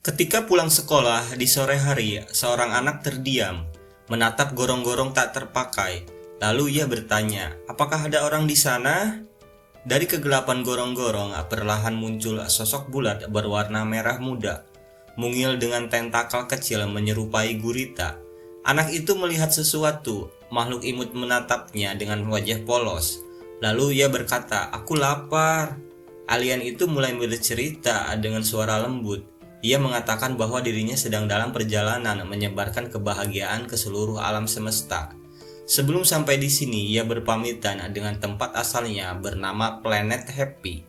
Ketika pulang sekolah di sore hari, seorang anak terdiam, menatap gorong-gorong tak terpakai. Lalu ia bertanya, "Apakah ada orang di sana?" Dari kegelapan gorong-gorong, perlahan muncul sosok bulat berwarna merah muda, mungil dengan tentakel kecil menyerupai gurita. Anak itu melihat sesuatu, makhluk imut menatapnya dengan wajah polos. Lalu ia berkata, "Aku lapar." Alien itu mulai bercerita dengan suara lembut. Ia mengatakan bahwa dirinya sedang dalam perjalanan menyebarkan kebahagiaan ke seluruh alam semesta. Sebelum sampai di sini, ia berpamitan dengan tempat asalnya bernama Planet Happy.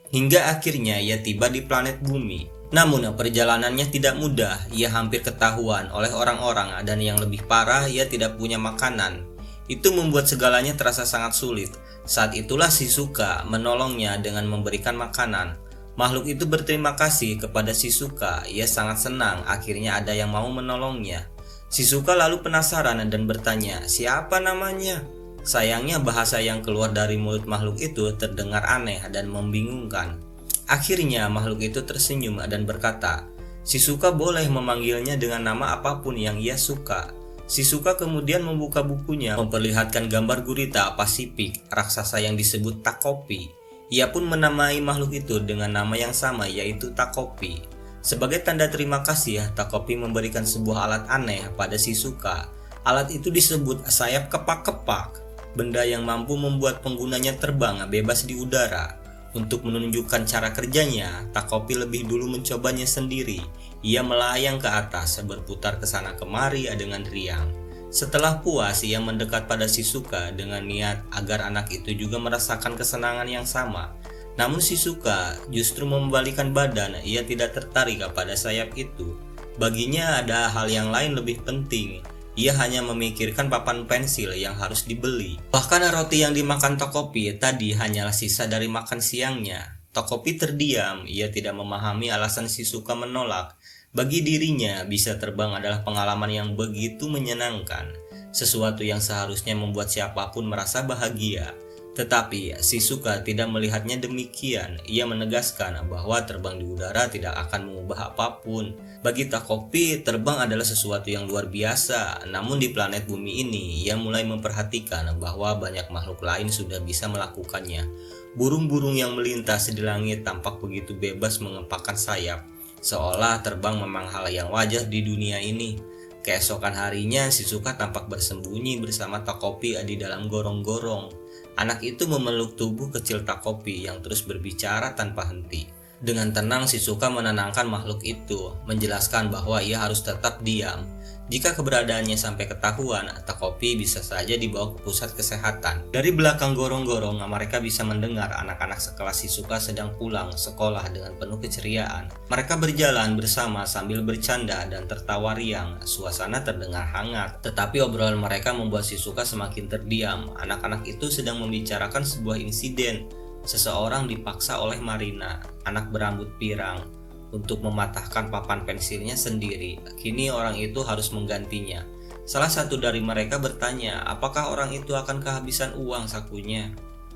Hingga akhirnya ia tiba di planet Bumi. Namun perjalanannya tidak mudah, ia hampir ketahuan oleh orang-orang dan yang lebih parah, ia tidak punya makanan. Itu membuat segalanya terasa sangat sulit. Saat itulah Shizuka menolongnya dengan memberikan makanan. Makhluk itu berterima kasih kepada Shizuka. Ia sangat senang akhirnya ada yang mau menolongnya. Shizuka lalu penasaran dan bertanya, "Siapa namanya?" Sayangnya bahasa yang keluar dari mulut makhluk itu terdengar aneh dan membingungkan. Akhirnya makhluk itu tersenyum dan berkata, "Shizuka boleh memanggilnya dengan nama apapun yang ia suka." Shizuka kemudian membuka bukunya memperlihatkan gambar gurita Pasifik, raksasa yang disebut Takopi. Ia pun menamai makhluk itu dengan nama yang sama, yaitu Takopi. Sebagai tanda terima kasih, Takopi memberikan sebuah alat aneh pada Shizuka. Alat itu disebut sayap kepak-kepak, benda yang mampu membuat penggunanya terbang bebas di udara. Untuk menunjukkan cara kerjanya, Takopi lebih dulu mencobanya sendiri. Ia melayang ke atas, berputar ke sana kemari dengan riang. Setelah puas, ia mendekat pada Shizuka dengan niat agar anak itu juga merasakan kesenangan yang sama. Namun Shizuka justru membalikan badan, ia tidak tertarik kepada sayap itu. Baginya ada hal yang lain lebih penting. Ia hanya memikirkan papan pensil yang harus dibeli. Bahkan roti yang dimakan Takopi tadi hanyalah sisa dari makan siangnya. Takopi terdiam, ia tidak memahami alasan Shizuka menolak. Bagi dirinya, bisa terbang adalah pengalaman yang begitu menyenangkan, sesuatu yang seharusnya membuat siapapun merasa bahagia. Tetapi Shizuka tidak melihatnya demikian. Ia menegaskan bahwa terbang di udara tidak akan mengubah apapun. Bagi Takopi, terbang adalah sesuatu yang luar biasa. Namun di planet Bumi ini, ia mulai memperhatikan bahwa banyak makhluk lain sudah bisa melakukannya. Burung-burung yang melintas di langit tampak begitu bebas mengepakkan sayap, seolah terbang memang hal yang wajar di dunia ini. Keesokan harinya, Shizuka tampak bersembunyi bersama Takopi di dalam gorong-gorong. Anak itu memeluk tubuh kecil Takopi yang terus berbicara tanpa henti. Dengan tenang, Shizuka menenangkan makhluk itu, menjelaskan bahwa ia harus tetap diam. Jika keberadaannya sampai ketahuan, Takopi bisa saja dibawa ke pusat kesehatan. Dari belakang gorong-gorong, mereka bisa mendengar anak-anak sekelas Shizuka sedang pulang sekolah dengan penuh keceriaan. Mereka berjalan bersama sambil bercanda dan tertawa riang. Suasana terdengar hangat, tetapi obrolan mereka membuat Shizuka semakin terdiam. Anak-anak itu sedang membicarakan sebuah insiden. Seseorang dipaksa oleh Marina, anak berambut pirang, untuk mematahkan papan pensilnya sendiri. Kini orang itu harus menggantinya. Salah satu dari mereka bertanya, apakah orang itu akan kehabisan uang sakunya?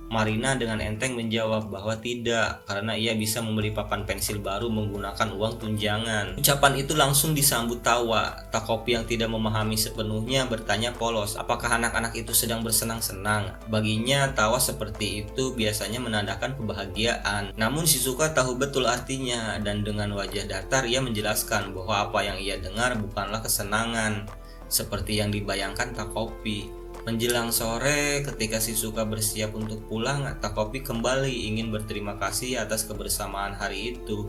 Marina dengan enteng menjawab bahwa tidak, karena ia bisa membeli papan pensil baru menggunakan uang tunjangan. Ucapan itu langsung disambut tawa. Takopi yang tidak memahami sepenuhnya bertanya polos, apakah anak-anak itu sedang bersenang-senang? Baginya, tawa seperti itu biasanya menandakan kebahagiaan. Namun Shizuka tahu betul artinya, dan dengan wajah datar ia menjelaskan bahwa apa yang ia dengar bukanlah kesenangan seperti yang dibayangkan Takopi. Menjelang sore, ketika Shizuka bersiap untuk pulang, Takopi kembali ingin berterima kasih atas kebersamaan hari itu.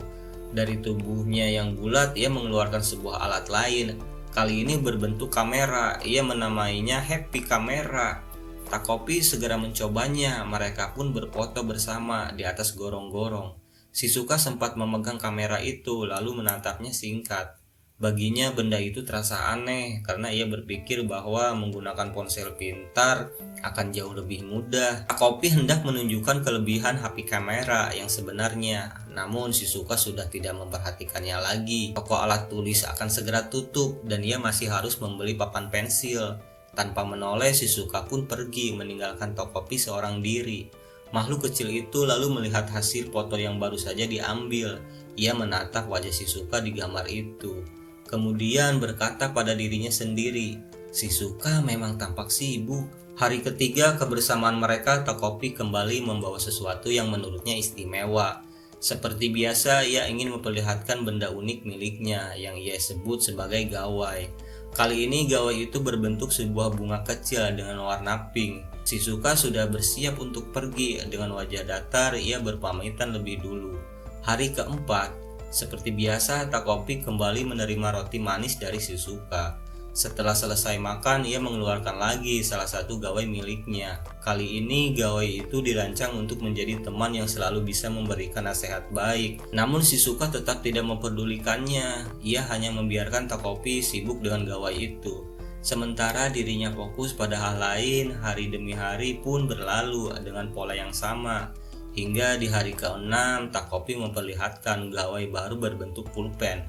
Dari tubuhnya yang bulat, ia mengeluarkan sebuah alat lain. Kali ini berbentuk kamera, ia menamainya Happy Camera. Takopi segera mencobanya, mereka pun berfoto bersama di atas gorong-gorong. Shizuka sempat memegang kamera itu, lalu menatapnya singkat. Baginya benda itu terasa aneh karena ia berpikir bahwa menggunakan ponsel pintar akan jauh lebih mudah. Takopi hendak menunjukkan kelebihan HP kamera yang sebenarnya, namun Shizuka sudah tidak memperhatikannya lagi. Toko alat tulis akan segera tutup dan ia masih harus membeli papan pensil. Tanpa menoleh, Shizuka pun pergi meninggalkan Takopi seorang diri. Makhluk kecil itu lalu melihat hasil foto yang baru saja diambil. ia menatap wajah Shizuka di gambar itu. Kemudian berkata pada dirinya sendiri, Shizuka memang tampak sibuk. Hari ketiga kebersamaan mereka, Takopi kembali membawa sesuatu yang menurutnya istimewa. Seperti biasa, ia ingin memperlihatkan benda unik miliknya yang ia sebut sebagai gawai. Kali ini gawai itu berbentuk sebuah bunga kecil dengan warna pink. Shizuka sudah bersiap untuk pergi. Dengan wajah datar, ia berpamitan lebih dulu. Hari keempat, seperti biasa, Takopi kembali menerima roti manis dari Shizuka. Setelah selesai makan, ia mengeluarkan lagi salah satu gawai miliknya. Kali ini gawai itu dirancang untuk menjadi teman yang selalu bisa memberikan nasihat baik. Namun Shizuka tetap tidak memperdulikannya. Ia hanya membiarkan Takopi sibuk dengan gawai itu. Sementara dirinya fokus pada hal lain, hari demi hari pun berlalu dengan pola yang sama. Hingga di hari ke-6, Takopi memperlihatkan gawai baru berbentuk pulpen.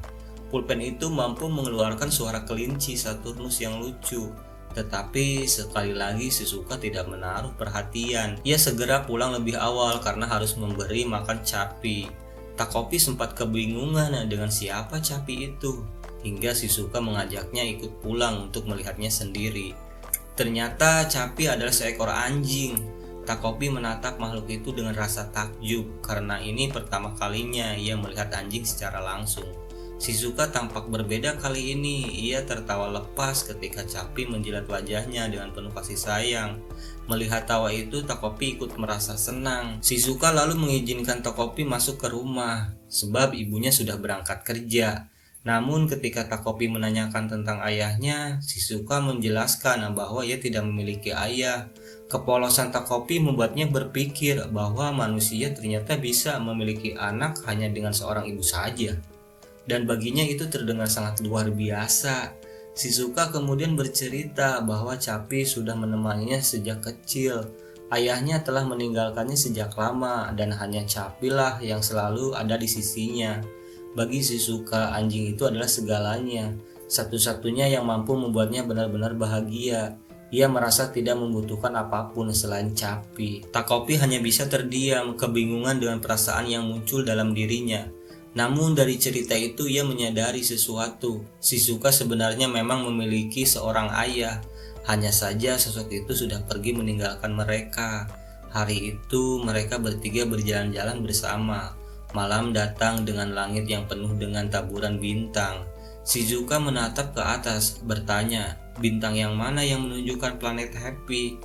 Pulpen itu mampu mengeluarkan suara kelinci Saturnus yang lucu. Tetapi sekali lagi Shizuka tidak menaruh perhatian. Ia segera pulang lebih awal karena harus memberi makan capi. Takopi sempat kebingungan dengan siapa capi itu, hingga Shizuka mengajaknya ikut pulang untuk melihatnya sendiri. Ternyata capi adalah seekor anjing. Takopi menatap makhluk itu dengan rasa takjub karena ini pertama kalinya ia melihat anjing secara langsung. Shizuka tampak berbeda kali ini. Ia tertawa lepas ketika capi menjilat wajahnya dengan penuh kasih sayang. Melihat tawa itu, Takopi ikut merasa senang. Shizuka lalu mengizinkan Takopi masuk ke rumah sebab ibunya sudah berangkat kerja. Namun ketika Takopi menanyakan tentang ayahnya, Shizuka menjelaskan bahwa ia tidak memiliki ayah. Kepolosan Takopi membuatnya berpikir bahwa manusia ternyata bisa memiliki anak hanya dengan seorang ibu saja. Dan baginya itu terdengar sangat luar biasa. Shizuka kemudian bercerita bahwa capi sudah menemaninya sejak kecil. Ayahnya telah meninggalkannya sejak lama dan hanya capi lah yang selalu ada di sisinya. Bagi Shizuka, anjing itu adalah segalanya, satu-satunya yang mampu membuatnya benar-benar bahagia. Ia merasa tidak membutuhkan apapun selain capi. Takopi hanya bisa terdiam, kebingungan dengan perasaan yang muncul dalam dirinya. Namun dari cerita itu ia menyadari sesuatu. Shizuka sebenarnya memang memiliki seorang ayah. Hanya saja sosok itu sudah pergi meninggalkan mereka. Hari itu mereka bertiga berjalan-jalan bersama. Malam datang dengan langit yang penuh dengan taburan bintang. Shizuka menatap ke atas, bertanya, bintang yang mana yang menunjukkan planet Happy?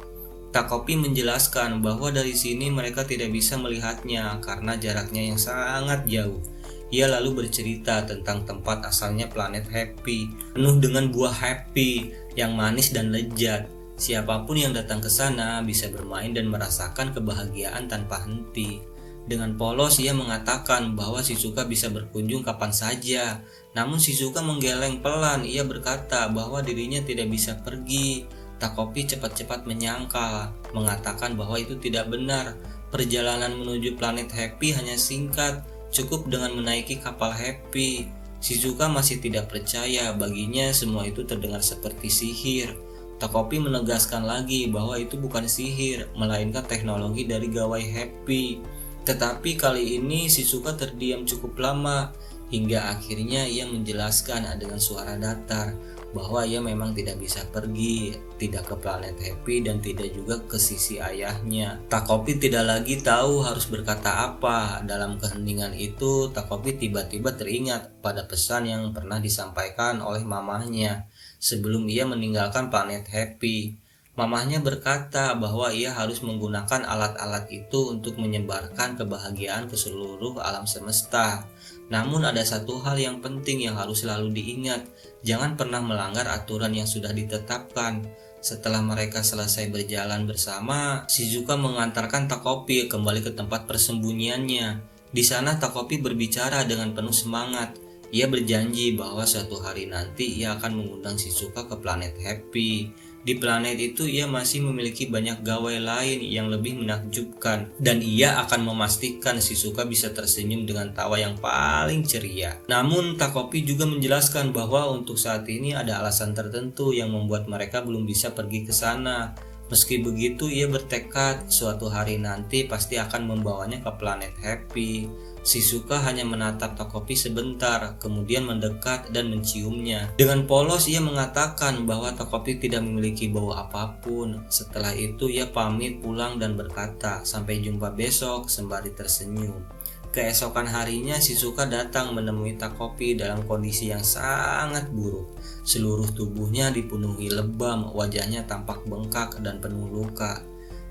Takopi menjelaskan bahwa dari sini mereka tidak bisa melihatnya karena jaraknya yang sangat jauh. Ia lalu bercerita tentang tempat asalnya planet Happy, penuh dengan buah happy yang manis dan lezat. Siapapun yang datang ke sana bisa bermain dan merasakan kebahagiaan tanpa henti. Dengan polos ia mengatakan bahwa Shizuka bisa berkunjung kapan saja. Namun Shizuka menggeleng pelan. Ia berkata bahwa dirinya tidak bisa pergi. Takopi cepat-cepat menyangkal, mengatakan bahwa itu tidak benar. Perjalanan menuju planet Happy hanya singkat, cukup dengan menaiki kapal Happy. Shizuka masih tidak percaya, baginya semua itu terdengar seperti sihir. Takopi menegaskan lagi bahwa itu bukan sihir, melainkan teknologi dari gawai Happy. Tetapi kali ini Shizuka terdiam cukup lama, hingga akhirnya ia menjelaskan dengan suara datar bahwa ia memang tidak bisa pergi, tidak ke planet Happy dan tidak juga ke sisi ayahnya. Takopi tidak lagi tahu harus berkata apa. Dalam keheningan itu, Takopi tiba-tiba teringat pada pesan yang pernah disampaikan oleh mamahnya sebelum ia meninggalkan planet Happy. Mamahnya berkata bahwa ia harus menggunakan alat-alat itu untuk menyebarkan kebahagiaan ke seluruh alam semesta. Namun ada satu hal yang penting yang harus selalu diingat, jangan pernah melanggar aturan yang sudah ditetapkan. Setelah mereka selesai berjalan bersama, Shizuka mengantarkan Takopi kembali ke tempat persembunyiannya. Di sana Takopi berbicara dengan penuh semangat. Ia berjanji bahwa suatu hari nanti ia akan mengundang Shizuka ke planet Happy. Di planet itu ia masih memiliki banyak gawai lain yang lebih menakjubkan, dan ia akan memastikan Shizuka bisa tersenyum dengan tawa yang paling ceria. Namun Takopi juga menjelaskan bahwa untuk saat ini ada alasan tertentu yang membuat mereka belum bisa pergi ke sana. Meski begitu ia bertekad suatu hari nanti pasti akan membawanya ke planet Happy. Shizuka hanya menatap Takopi sebentar, kemudian mendekat dan menciumnya. Dengan polos ia mengatakan bahwa Takopi tidak memiliki bau apapun. Setelah itu ia pamit pulang dan berkata, "Sampai jumpa besok," sembari tersenyum. Keesokan harinya Shizuka datang menemui Takopi dalam kondisi yang sangat buruk. Seluruh tubuhnya dipenuhi lebam, wajahnya tampak bengkak dan penuh luka.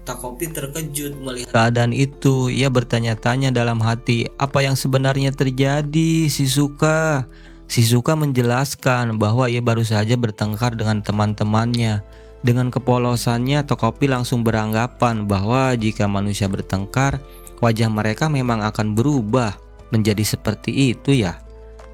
Takopi terkejut melihat keadaan itu. Ia bertanya-tanya dalam hati, apa yang sebenarnya terjadi, Shizuka? Shizuka menjelaskan bahwa ia baru saja bertengkar dengan teman-temannya. Dengan kepolosannya, Takopi langsung beranggapan bahwa jika manusia bertengkar, wajah mereka memang akan berubah menjadi seperti itu ya.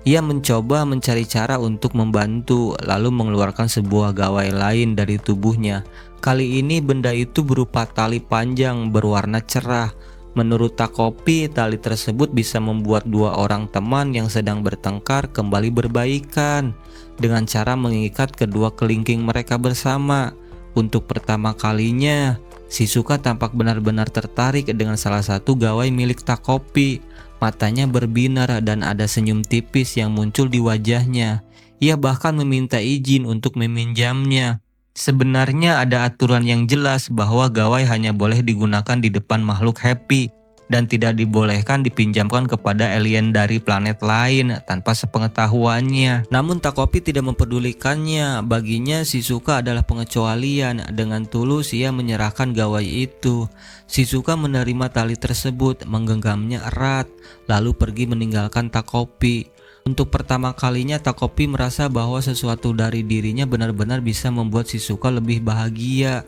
Ia mencoba mencari cara untuk membantu, lalu mengeluarkan sebuah gawai lain dari tubuhnya. Kali ini benda itu berupa tali panjang berwarna cerah. Menurut Takopi, tali tersebut bisa membuat dua orang teman yang sedang bertengkar kembali berbaikan dengan cara mengikat kedua kelingking mereka bersama. Untuk pertama kalinya, Shizuka tampak benar-benar tertarik dengan salah satu gawai milik Takopi. Matanya berbinar dan ada senyum tipis yang muncul di wajahnya. Ia bahkan meminta izin untuk meminjamnya. Sebenarnya ada aturan yang jelas bahwa gawai hanya boleh digunakan di depan makhluk happy dan tidak dibolehkan dipinjamkan kepada alien dari planet lain tanpa sepengetahuannya. Namun Takopi tidak mempedulikannya. Baginya Shizuka adalah pengecualian. Dengan tulus ia menyerahkan gawai itu. Shizuka menerima tali tersebut, menggenggamnya erat, lalu pergi meninggalkan Takopi. Untuk pertama kalinya Takopi merasa bahwa sesuatu dari dirinya benar-benar bisa membuat Shizuka lebih bahagia.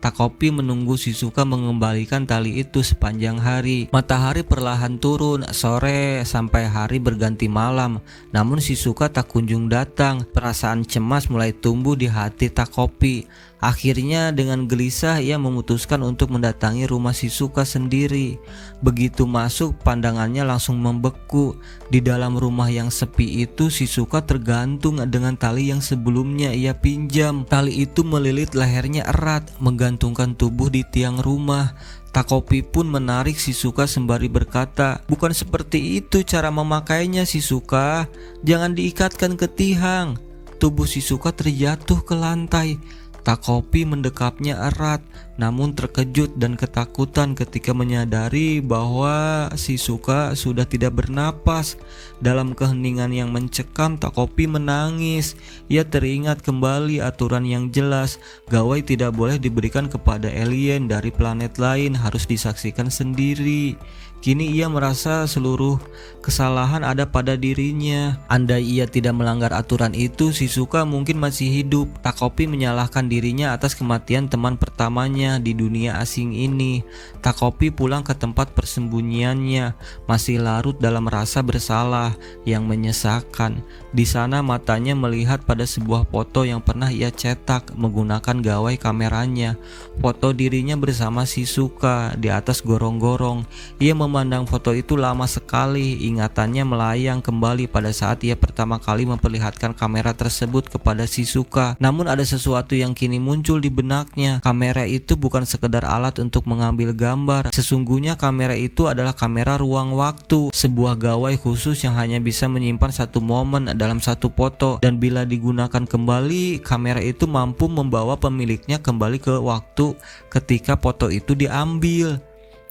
Takopi menunggu Shizuka mengembalikan tali itu sepanjang hari. Matahari perlahan turun, sore sampai hari berganti malam. Namun Shizuka tak kunjung datang. Perasaan cemas mulai tumbuh di hati Takopi. Akhirnya dengan gelisah ia memutuskan untuk mendatangi rumah Shizuka sendiri. Begitu masuk, pandangannya langsung membeku. Di dalam rumah yang sepi itu, Shizuka tergantung dengan tali yang sebelumnya ia pinjam. Tali itu melilit lehernya erat, menggantungkan tubuh di tiang rumah. Takopi pun menarik Shizuka sembari berkata, "Bukan seperti itu cara memakainya, Shizuka. Jangan diikatkan ke tiang." Tubuh Shizuka terjatuh ke lantai. Takopi mendekapnya erat, namun terkejut dan ketakutan ketika menyadari bahwa Shizuka sudah tidak bernapas. Dalam keheningan yang mencekam, Takopi menangis. Ia teringat kembali aturan yang jelas, gawai tidak boleh diberikan kepada alien dari planet lain, harus disaksikan sendiri. Kini ia merasa seluruh kesalahan ada pada dirinya. Andai ia tidak melanggar aturan itu, Shizuka mungkin masih hidup. Takopi menyalahkan dirinya atas kematian teman pertamanya di dunia asing ini. Takopi pulang ke tempat persembunyiannya, masih larut dalam rasa bersalah yang menyesakan. Di sana matanya melihat pada sebuah foto yang pernah ia cetak menggunakan gawai kameranya. Foto dirinya bersama Shizuka di atas gorong-gorong. Ia memandang foto itu lama sekali. Ingatannya melayang kembali pada saat ia pertama kali memperlihatkan kamera tersebut kepada Shizuka. Namun ada sesuatu yang kini muncul di benaknya. Kamera itu bukan sekedar alat untuk mengambil gambar. Sesungguhnya kamera itu adalah kamera ruang waktu, sebuah gawai khusus yang hanya bisa menyimpan satu momen dalam satu foto, dan bila digunakan kembali, kamera itu mampu membawa pemiliknya kembali ke waktu ketika foto itu diambil.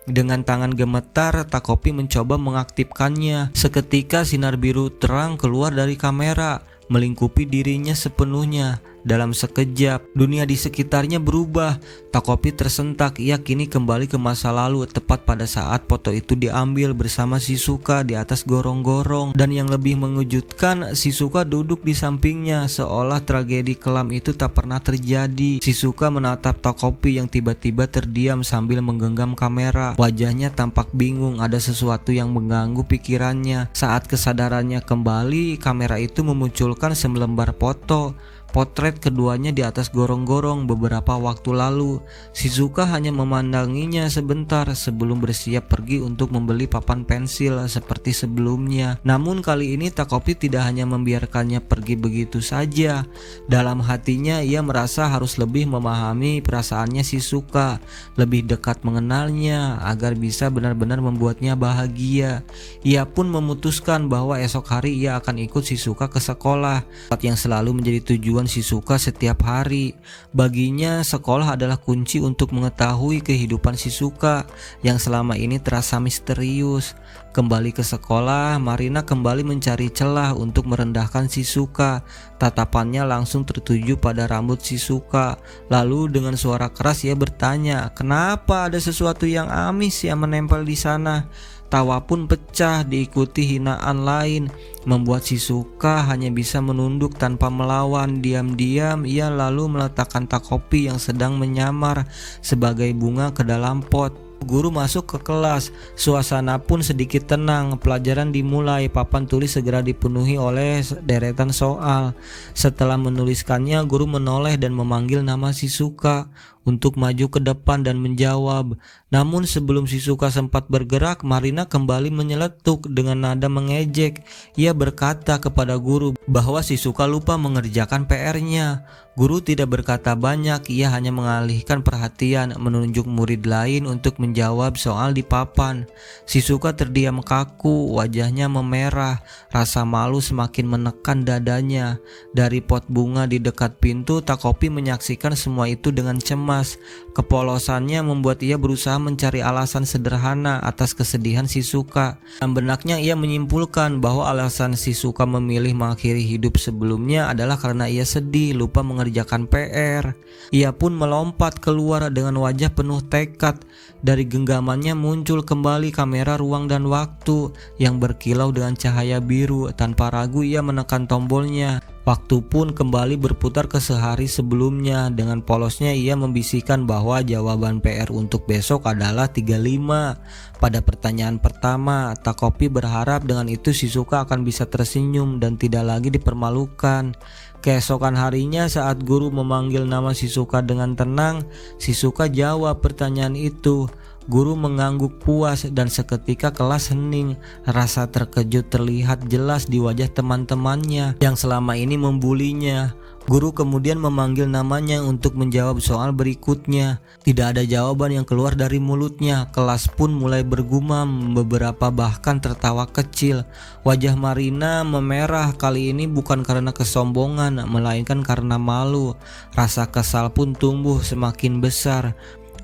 Dengan tangan gemetar, Takopi mencoba mengaktifkannya. Seketika sinar biru terang keluar dari kamera, melingkupi dirinya sepenuhnya. Dalam sekejap, dunia di sekitarnya berubah. Takopi tersentak. Ia kini kembali ke masa lalu, tepat pada saat foto itu diambil bersama Shizuka di atas gorong-gorong. Dan yang lebih mengejutkan, Shizuka duduk di sampingnya, seolah tragedi kelam itu tak pernah terjadi. Shizuka menatap Takopi yang tiba-tiba terdiam sambil menggenggam kamera. Wajahnya tampak bingung, ada sesuatu yang mengganggu pikirannya. Saat kesadarannya kembali, kamera itu memunculkan selembar foto. potret keduanya di atas gorong-gorong beberapa waktu lalu. Shizuka hanya memandanginya sebentar sebelum bersiap pergi untuk membeli papan pensil seperti sebelumnya. Namun kali ini Takopi tidak hanya membiarkannya pergi begitu saja. Dalam hatinya ia merasa harus lebih memahami perasaannya Shizuka, lebih dekat mengenalnya agar bisa benar-benar membuatnya bahagia. Ia pun memutuskan bahwa esok hari ia akan ikut Shizuka ke sekolah, tempat yang selalu menjadi tujuan Shizuka setiap hari. Baginya sekolah adalah kunci untuk mengetahui kehidupan Shizuka yang selama ini terasa misterius. Kembali ke sekolah, Marina kembali mencari celah untuk merendahkan Shizuka. Tatapannya langsung tertuju pada rambut Shizuka. Lalu dengan suara keras ia bertanya, "Kenapa ada sesuatu yang amis yang menempel di sana?" Tawa pun pecah diikuti hinaan lain, membuat Shizuka hanya bisa menunduk tanpa melawan. Diam-diam ia lalu meletakkan Takopi yang sedang menyamar sebagai bunga ke dalam pot. Guru masuk ke kelas, suasana pun sedikit tenang. Pelajaran dimulai, papan tulis segera dipenuhi oleh deretan soal. Setelah menuliskannya, guru menoleh dan memanggil nama Shizuka untuk maju ke depan dan menjawab. Namun sebelum Shizuka sempat bergerak, Marina kembali menyeletuk dengan nada mengejek. Ia berkata kepada guru bahwa Shizuka lupa mengerjakan PR-nya. Guru tidak berkata banyak, ia hanya mengalihkan perhatian, menunjuk murid lain untuk menjawab soal di papan. Shizuka terdiam kaku, wajahnya memerah, rasa malu semakin menekan dadanya. Dari pot bunga di dekat pintu, Takopi menyaksikan semua itu dengan cemas. Kepolosannya membuat ia berusaha mencari alasan sederhana atas kesedihan Shizuka. Dalam benaknya ia menyimpulkan bahwa alasan Shizuka memilih mengakhiri hidup sebelumnya adalah karena ia sedih, lupa mengerjakan PR. Ia pun melompat keluar dengan wajah penuh tekad. Dari genggamannya muncul kembali kamera ruang dan waktu yang berkilau dengan cahaya biru. Tanpa ragu ia menekan tombolnya. Waktu pun kembali berputar ke sehari sebelumnya. Dengan polosnya ia membisikkan bahwa jawaban PR untuk besok adalah 35. Pada pertanyaan pertama, Takopi berharap dengan itu Shizuka akan bisa tersenyum dan tidak lagi dipermalukan. Keesokan harinya saat guru memanggil nama Shizuka dengan tenang, Shizuka jawab pertanyaan itu. Guru mengangguk puas dan seketika kelas hening. Rasa terkejut terlihat jelas di wajah teman-temannya yang selama ini membulinya. Guru kemudian memanggil namanya untuk menjawab soal berikutnya. Tidak ada jawaban yang keluar dari mulutnya. Kelas pun mulai bergumam, beberapa bahkan tertawa kecil. Wajah Marina memerah, kali ini bukan karena kesombongan, melainkan karena malu. Rasa kesal pun tumbuh semakin besar.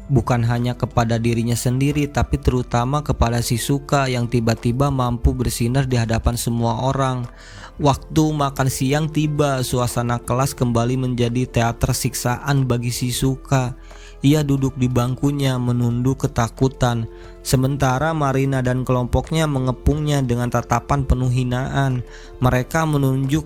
Bukan hanya kepada dirinya sendiri, tapi terutama kepada Shizuka yang tiba-tiba mampu bersinar di hadapan semua orang. Waktu makan siang tiba, suasana kelas kembali menjadi teater siksaan bagi Shizuka. Ia duduk di bangkunya menunduk ketakutan, sementara Marina dan kelompoknya mengepungnya dengan tatapan penuh hinaan. Mereka menunjuk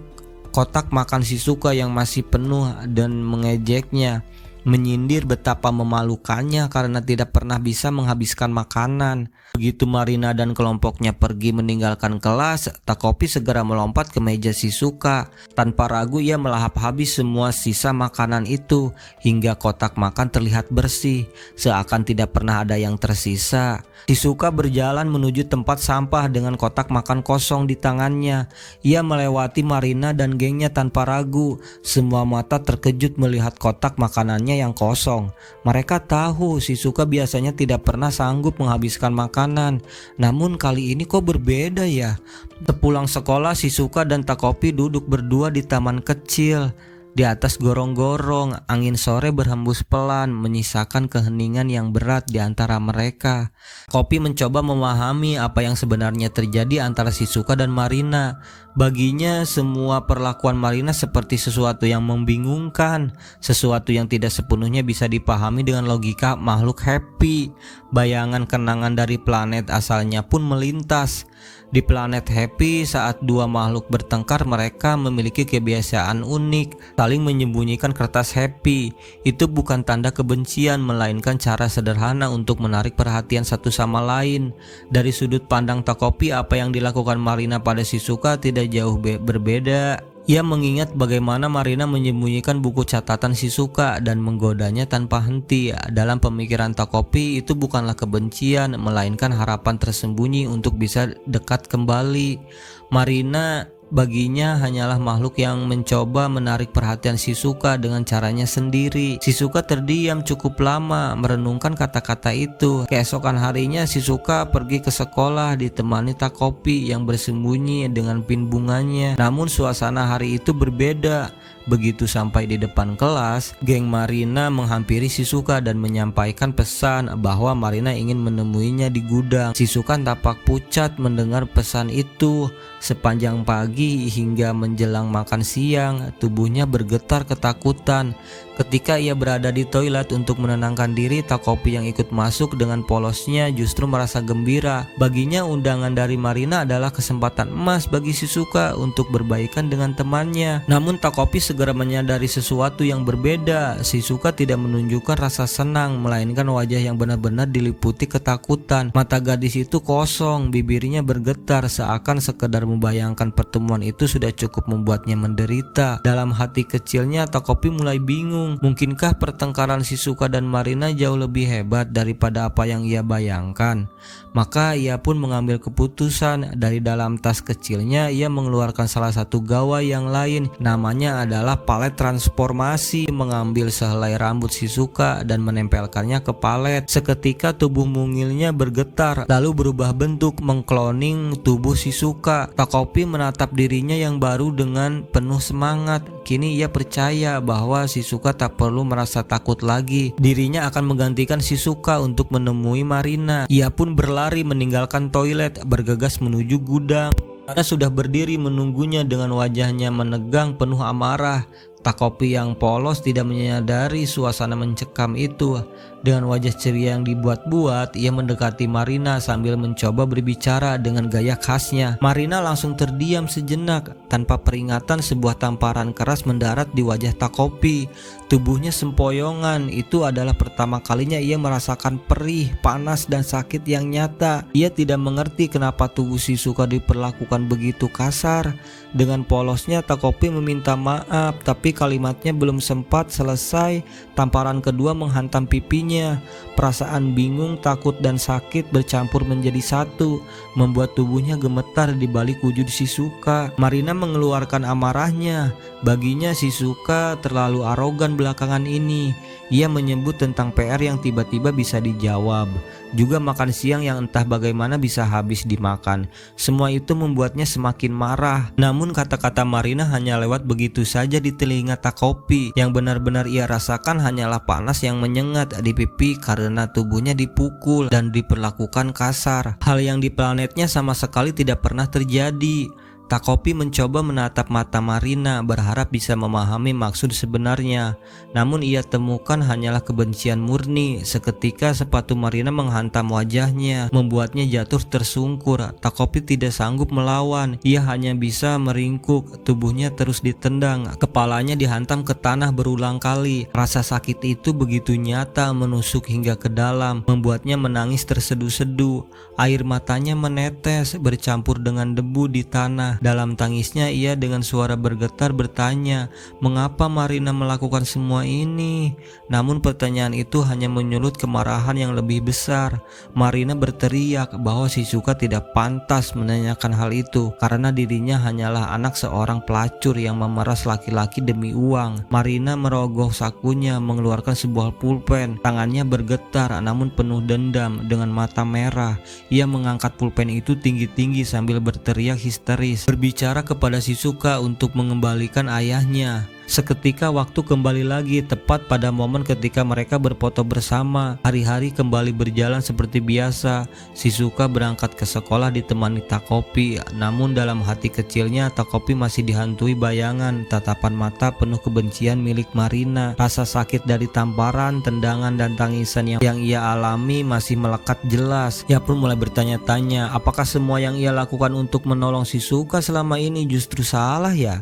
kotak makan Shizuka yang masih penuh dan mengejeknya, menyindir betapa memalukannya karena tidak pernah bisa menghabiskan makanan. Begitu Marina dan kelompoknya pergi meninggalkan kelas, Takopi segera melompat ke meja Shizuka. Tanpa ragu ia melahap habis semua sisa makanan itu hingga kotak makan terlihat bersih, seakan tidak pernah ada yang tersisa. Shizuka berjalan menuju tempat sampah dengan kotak makan kosong di tangannya. Ia melewati Marina dan gengnya tanpa ragu. Semua mata terkejut melihat kotak makanannya yang kosong. Mereka tahu Shizuka biasanya tidak pernah sanggup menghabiskan makanan, namun kali ini kok berbeda ya. Sepulang sekolah, Shizuka dan Takopi duduk berdua di taman kecil. Di atas gorong-gorong, angin sore berhembus pelan, menyisakan keheningan yang berat di antara mereka. Takopi mencoba memahami apa yang sebenarnya terjadi antara Shizuka dan Marina. Baginya semua perlakuan Marina seperti sesuatu yang membingungkan, sesuatu yang tidak sepenuhnya bisa dipahami dengan logika makhluk happy. Bayangan kenangan dari planet asalnya pun melintas. Di planet Happy, saat dua makhluk bertengkar, mereka memiliki kebiasaan unik, saling menyembunyikan kertas Happy. Itu bukan tanda kebencian, melainkan cara sederhana untuk menarik perhatian satu sama lain. Dari sudut pandang Takopi, apa yang dilakukan Marina pada Shizuka tidak jauh berbeda. Ia mengingat bagaimana Marina menyembunyikan buku catatan Shizuka dan menggodanya tanpa henti. Dalam pemikiran Takopi itu bukanlah kebencian, melainkan harapan tersembunyi untuk bisa dekat kembali. Marina baginya hanyalah makhluk yang mencoba menarik perhatian Shizuka dengan caranya sendiri. Shizuka terdiam cukup lama merenungkan kata-kata itu. Keesokan harinya Shizuka pergi ke sekolah ditemani Takopi yang bersembunyi dengan pin bunganya. Namun suasana hari itu berbeda. Begitu sampai di depan kelas, geng Marina menghampiri Shizuka dan menyampaikan pesan bahwa Marina ingin menemuinya di gudang. Shizuka tampak pucat mendengar pesan itu. Sepanjang pagi hingga menjelang makan siang, tubuhnya bergetar ketakutan. Ketika ia berada di toilet untuk menenangkan diri, Takopi yang ikut masuk dengan polosnya justru merasa gembira. Baginya undangan dari Marina adalah kesempatan emas bagi Shizuka untuk berbaikan dengan temannya. Namun Takopi segera menyadari sesuatu yang berbeda. Shizuka tidak menunjukkan rasa senang, melainkan wajah yang benar-benar diliputi ketakutan. Mata gadis itu kosong, bibirnya bergetar seakan sekedar membayangkan pertemuan itu sudah cukup membuatnya menderita. Dalam hati kecilnya Takopi mulai bingung. Mungkinkah pertengkaran Shizuka dan Marina jauh lebih hebat daripada apa yang ia bayangkan? Maka ia pun mengambil keputusan. Dari dalam tas kecilnya ia mengeluarkan salah satu gawai yang lain. Namanya adalah palet transformasi. Mengambil sehelai rambut Shizuka dan menempelkannya ke palet. Seketika tubuh mungilnya bergetar lalu berubah bentuk mengkloning tubuh Shizuka. Takopi menatap dirinya yang baru dengan penuh semangat. Kini ia percaya bahwa Shizuka tak perlu merasa takut lagi. Dirinya akan menggantikan Shizuka untuk menemui Marina. Ia pun berlari meninggalkan toilet, bergegas menuju gudang. Marina sudah berdiri menunggunya dengan wajahnya menegang penuh amarah. Takopi yang polos tidak menyadari suasana mencekam itu. Dengan wajah ceria yang dibuat-buat, ia mendekati Marina sambil mencoba berbicara dengan gaya khasnya. Marina langsung terdiam sejenak. Tanpa peringatan, sebuah tamparan keras mendarat di wajah Takopi. Tubuhnya sempoyongan. Itu adalah pertama kalinya ia merasakan perih, panas, dan sakit yang nyata. Ia tidak mengerti kenapa tubuh Shizuka diperlakukan begitu kasar. Dengan polosnya Takopi meminta maaf, tapi kalimatnya belum sempat selesai, tamparan kedua menghantam pipinya. Perasaan bingung, takut, dan sakit bercampur menjadi satu, membuat tubuhnya gemetar di balik wujud Shizuka. Marina mengeluarkan amarahnya. Baginya Shizuka terlalu arogan belakangan ini. Ia menyebut tentang PR yang tiba-tiba bisa dijawab. Juga makan siang yang entah bagaimana bisa habis dimakan. Semua itu membuatnya semakin marah. Namun kata-kata Marina hanya lewat begitu saja di telinga Takopi. Yang benar-benar ia rasakan hanyalah panas yang menyengat di pipi karena tubuhnya dipukul dan diperlakukan kasar. Hal yang di planetnya sama sekali tidak pernah terjadi. Takopi mencoba menatap mata Marina, berharap bisa memahami maksud sebenarnya. Namun ia temukan hanyalah kebencian murni. Seketika sepatu Marina menghantam wajahnya, membuatnya jatuh tersungkur. Takopi tidak sanggup melawan. Ia hanya bisa meringkuk. Tubuhnya terus ditendang. Kepalanya dihantam ke tanah berulang kali. Rasa sakit itu begitu nyata, menusuk hingga ke dalam, membuatnya menangis terseduh-seduh. Air matanya menetes bercampur dengan debu di tanah. Dalam tangisnya ia dengan suara bergetar bertanya, mengapa Marina melakukan semua ini? Namun pertanyaan itu hanya menyulut kemarahan yang lebih besar. Marina berteriak bahwa Shizuka tidak pantas menanyakan hal itu karena dirinya hanyalah anak seorang pelacur yang memeras laki-laki demi uang. Marina merogoh sakunya mengeluarkan sebuah pulpen. Tangannya bergetar namun penuh dendam. Dengan mata merah ia mengangkat pulpen itu tinggi-tinggi sambil berteriak histeris, berbicara kepada Shizuka untuk mengembalikan ayahnya. Seketika waktu kembali lagi, tepat pada momen ketika mereka berfoto bersama. Hari-hari kembali berjalan seperti biasa. Shizuka berangkat ke sekolah ditemani Takopi. Namun dalam hati kecilnya Takopi masih dihantui bayangan, tatapan mata penuh kebencian milik Marina. Rasa sakit dari tamparan, tendangan, dan tangisan yang ia alami masih melekat jelas. Ia pun mulai bertanya-tanya, apakah semua yang ia lakukan untuk menolong Shizuka selama ini justru salah ya?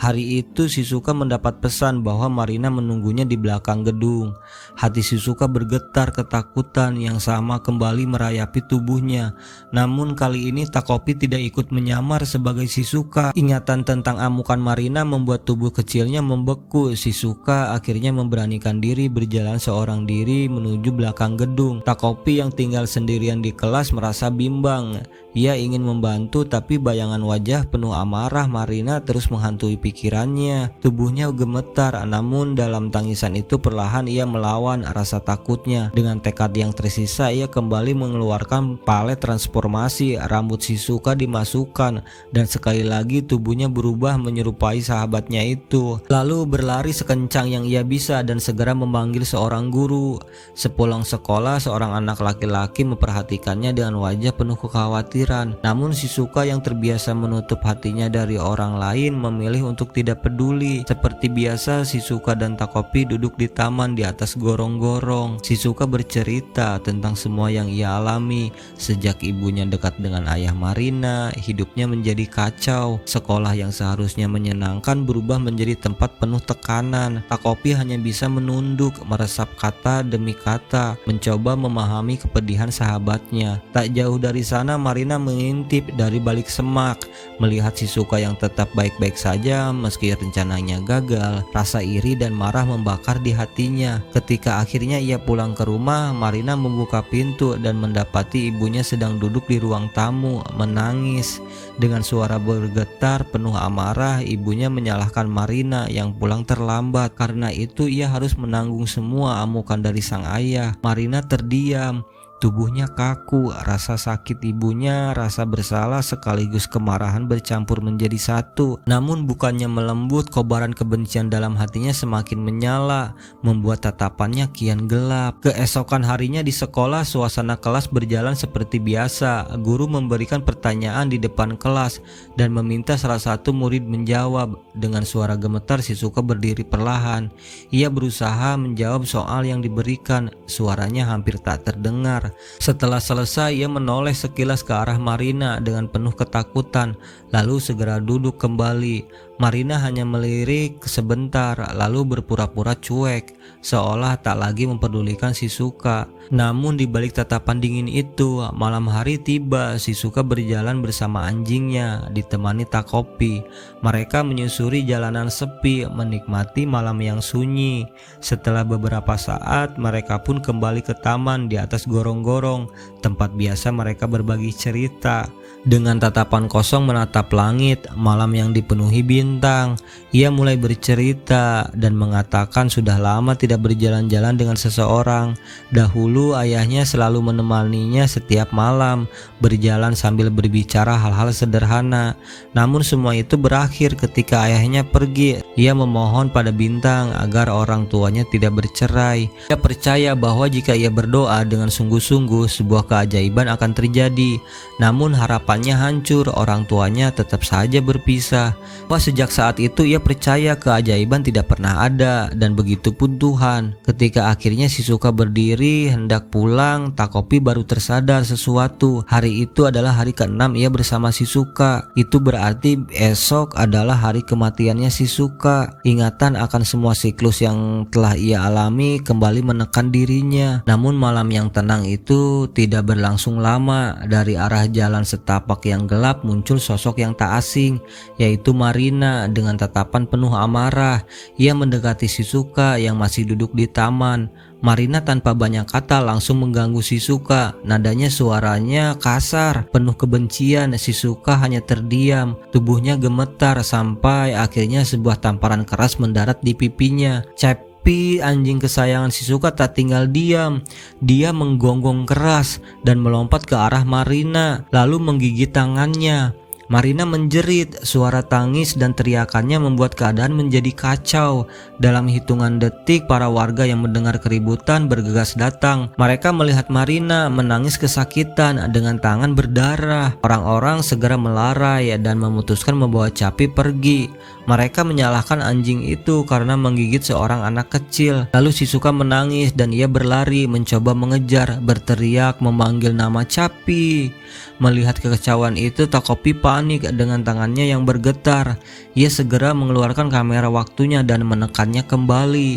Hari itu Shizuka mendapat pesan bahwa Marina menunggunya di belakang gedung. Hati Shizuka bergetar ketakutan yang sama kembali merayapi tubuhnya. Namun kali ini Takopi tidak ikut menyamar sebagai Shizuka. Ingatan tentang amukan Marina membuat tubuh kecilnya membeku. Shizuka akhirnya memberanikan diri berjalan seorang diri menuju belakang gedung. Takopi yang tinggal sendirian di kelas merasa bimbang. Ia ingin membantu, tapi bayangan wajah penuh amarah Marina terus menghantui pikirannya. Tubuhnya gemetar, namun dalam tangisan itu perlahan ia melawan rasa takutnya. Dengan tekad yang tersisa, ia kembali mengeluarkan palet transformasi. Rambut Shizuka dimasukkan dan sekali lagi tubuhnya berubah menyerupai sahabatnya itu. Lalu berlari sekencang yang ia bisa dan segera memanggil seorang guru. Sepulang sekolah, seorang anak laki-laki memperhatikannya dengan wajah penuh kekhawatiran. Namun Shizuka yang terbiasa menutup hatinya dari orang lain memilih untuk tidak peduli. Seperti biasa, Shizuka dan Takopi duduk di taman di atas gorong-gorong. Shizuka bercerita tentang semua yang ia alami. Sejak ibunya dekat dengan ayah Marina, hidupnya menjadi kacau. Sekolah yang seharusnya menyenangkan berubah menjadi tempat penuh tekanan. Takopi hanya bisa menunduk, meresap kata demi kata, mencoba memahami kepedihan sahabatnya. Tak jauh dari sana, Marina mengintip dari balik semak, melihat Shizuka yang tetap baik-baik saja meski rencananya gagal. Rasa iri dan marah membakar di hatinya. Ketika akhirnya ia pulang ke rumah, Marina membuka pintu dan mendapati ibunya sedang duduk di ruang tamu, menangis. Dengan suara bergetar penuh amarah, ibunya menyalahkan Marina yang pulang terlambat. Karena itu ia harus menanggung semua amukan dari sang ayah. Marina terdiam. Tubuhnya kaku, rasa sakit ibunya, rasa bersalah sekaligus kemarahan bercampur menjadi satu. Namun bukannya melembut, kobaran kebencian dalam hatinya semakin menyala, membuat tatapannya kian gelap. Keesokan harinya di sekolah, suasana kelas berjalan seperti biasa. Guru memberikan pertanyaan di depan kelas dan meminta salah satu murid menjawab. Dengan suara gemetar, Shizuka berdiri perlahan. Ia berusaha menjawab soal yang diberikan, suaranya hampir tak terdengar. Setelah selesai, ia menoleh sekilas ke arah Marina dengan penuh ketakutan, lalu segera duduk kembali. Marina hanya melirik sebentar, lalu berpura-pura cuek, seolah tak lagi mempedulikan Shizuka. Namun di balik tatapan dingin itu, malam hari tiba. Shizuka berjalan bersama anjingnya, ditemani Takopi. Mereka menyusuri jalanan sepi, menikmati malam yang sunyi. Setelah beberapa saat, mereka pun kembali ke taman di atas gorong-gorong, tempat biasa mereka berbagi cerita. Dengan tatapan kosong menatap langit, malam yang dipenuhi bintang, ia mulai bercerita dan mengatakan sudah lama tidak berjalan-jalan dengan seseorang. Dahulu ayahnya selalu menemaninya setiap malam, berjalan sambil berbicara hal-hal sederhana. Namun semua itu berakhir ketika ayahnya pergi. Ia memohon pada bintang agar orang tuanya tidak bercerai. Ia percaya bahwa jika ia berdoa dengan sungguh-sungguh, sebuah keajaiban akan terjadi. Namun harapannya hancur, orang tuanya tetap saja berpisah. Sejak saat itu ia percaya keajaiban tidak pernah ada, dan begitu pun Tuhan. Ketika akhirnya Shizuka berdiri hendak pulang, Takopi baru tersadar sesuatu. Hari itu adalah hari ke-6 ia bersama Shizuka. Itu berarti esok adalah hari kematiannya Shizuka. Ingatan akan semua siklus yang telah ia alami kembali menekan dirinya. Namun malam yang tenang itu tidak berlangsung lama. Dari arah jalan setapak yang gelap muncul sosok yang tak asing, yaitu Marina. Dengan tatapan penuh amarah, ia mendekati Shizuka yang masih duduk di taman. Marina tanpa banyak kata langsung mengganggu Shizuka. Nadanya suaranya kasar, penuh kebencian. Shizuka hanya terdiam, tubuhnya gemetar sampai akhirnya sebuah tamparan keras mendarat di pipinya. Tapi anjing kesayangan Shizuka tak tinggal diam. Dia menggonggong keras dan melompat ke arah Marina, lalu menggigit tangannya. Marina menjerit, suara tangis dan teriakannya membuat keadaan menjadi kacau. Dalam hitungan detik, para warga yang mendengar keributan bergegas datang. Mereka melihat Marina menangis kesakitan dengan tangan berdarah. Orang-orang segera melarai dan memutuskan membawa Capi pergi. Mereka menyalahkan anjing itu karena menggigit seorang anak kecil. Lalu Shizuka menangis dan ia berlari mencoba mengejar, berteriak memanggil nama Capi. Melihat kekecauan itu, Takopi panik dengan tangannya yang bergetar. Ia segera mengeluarkan kamera waktunya dan menekannya kembali.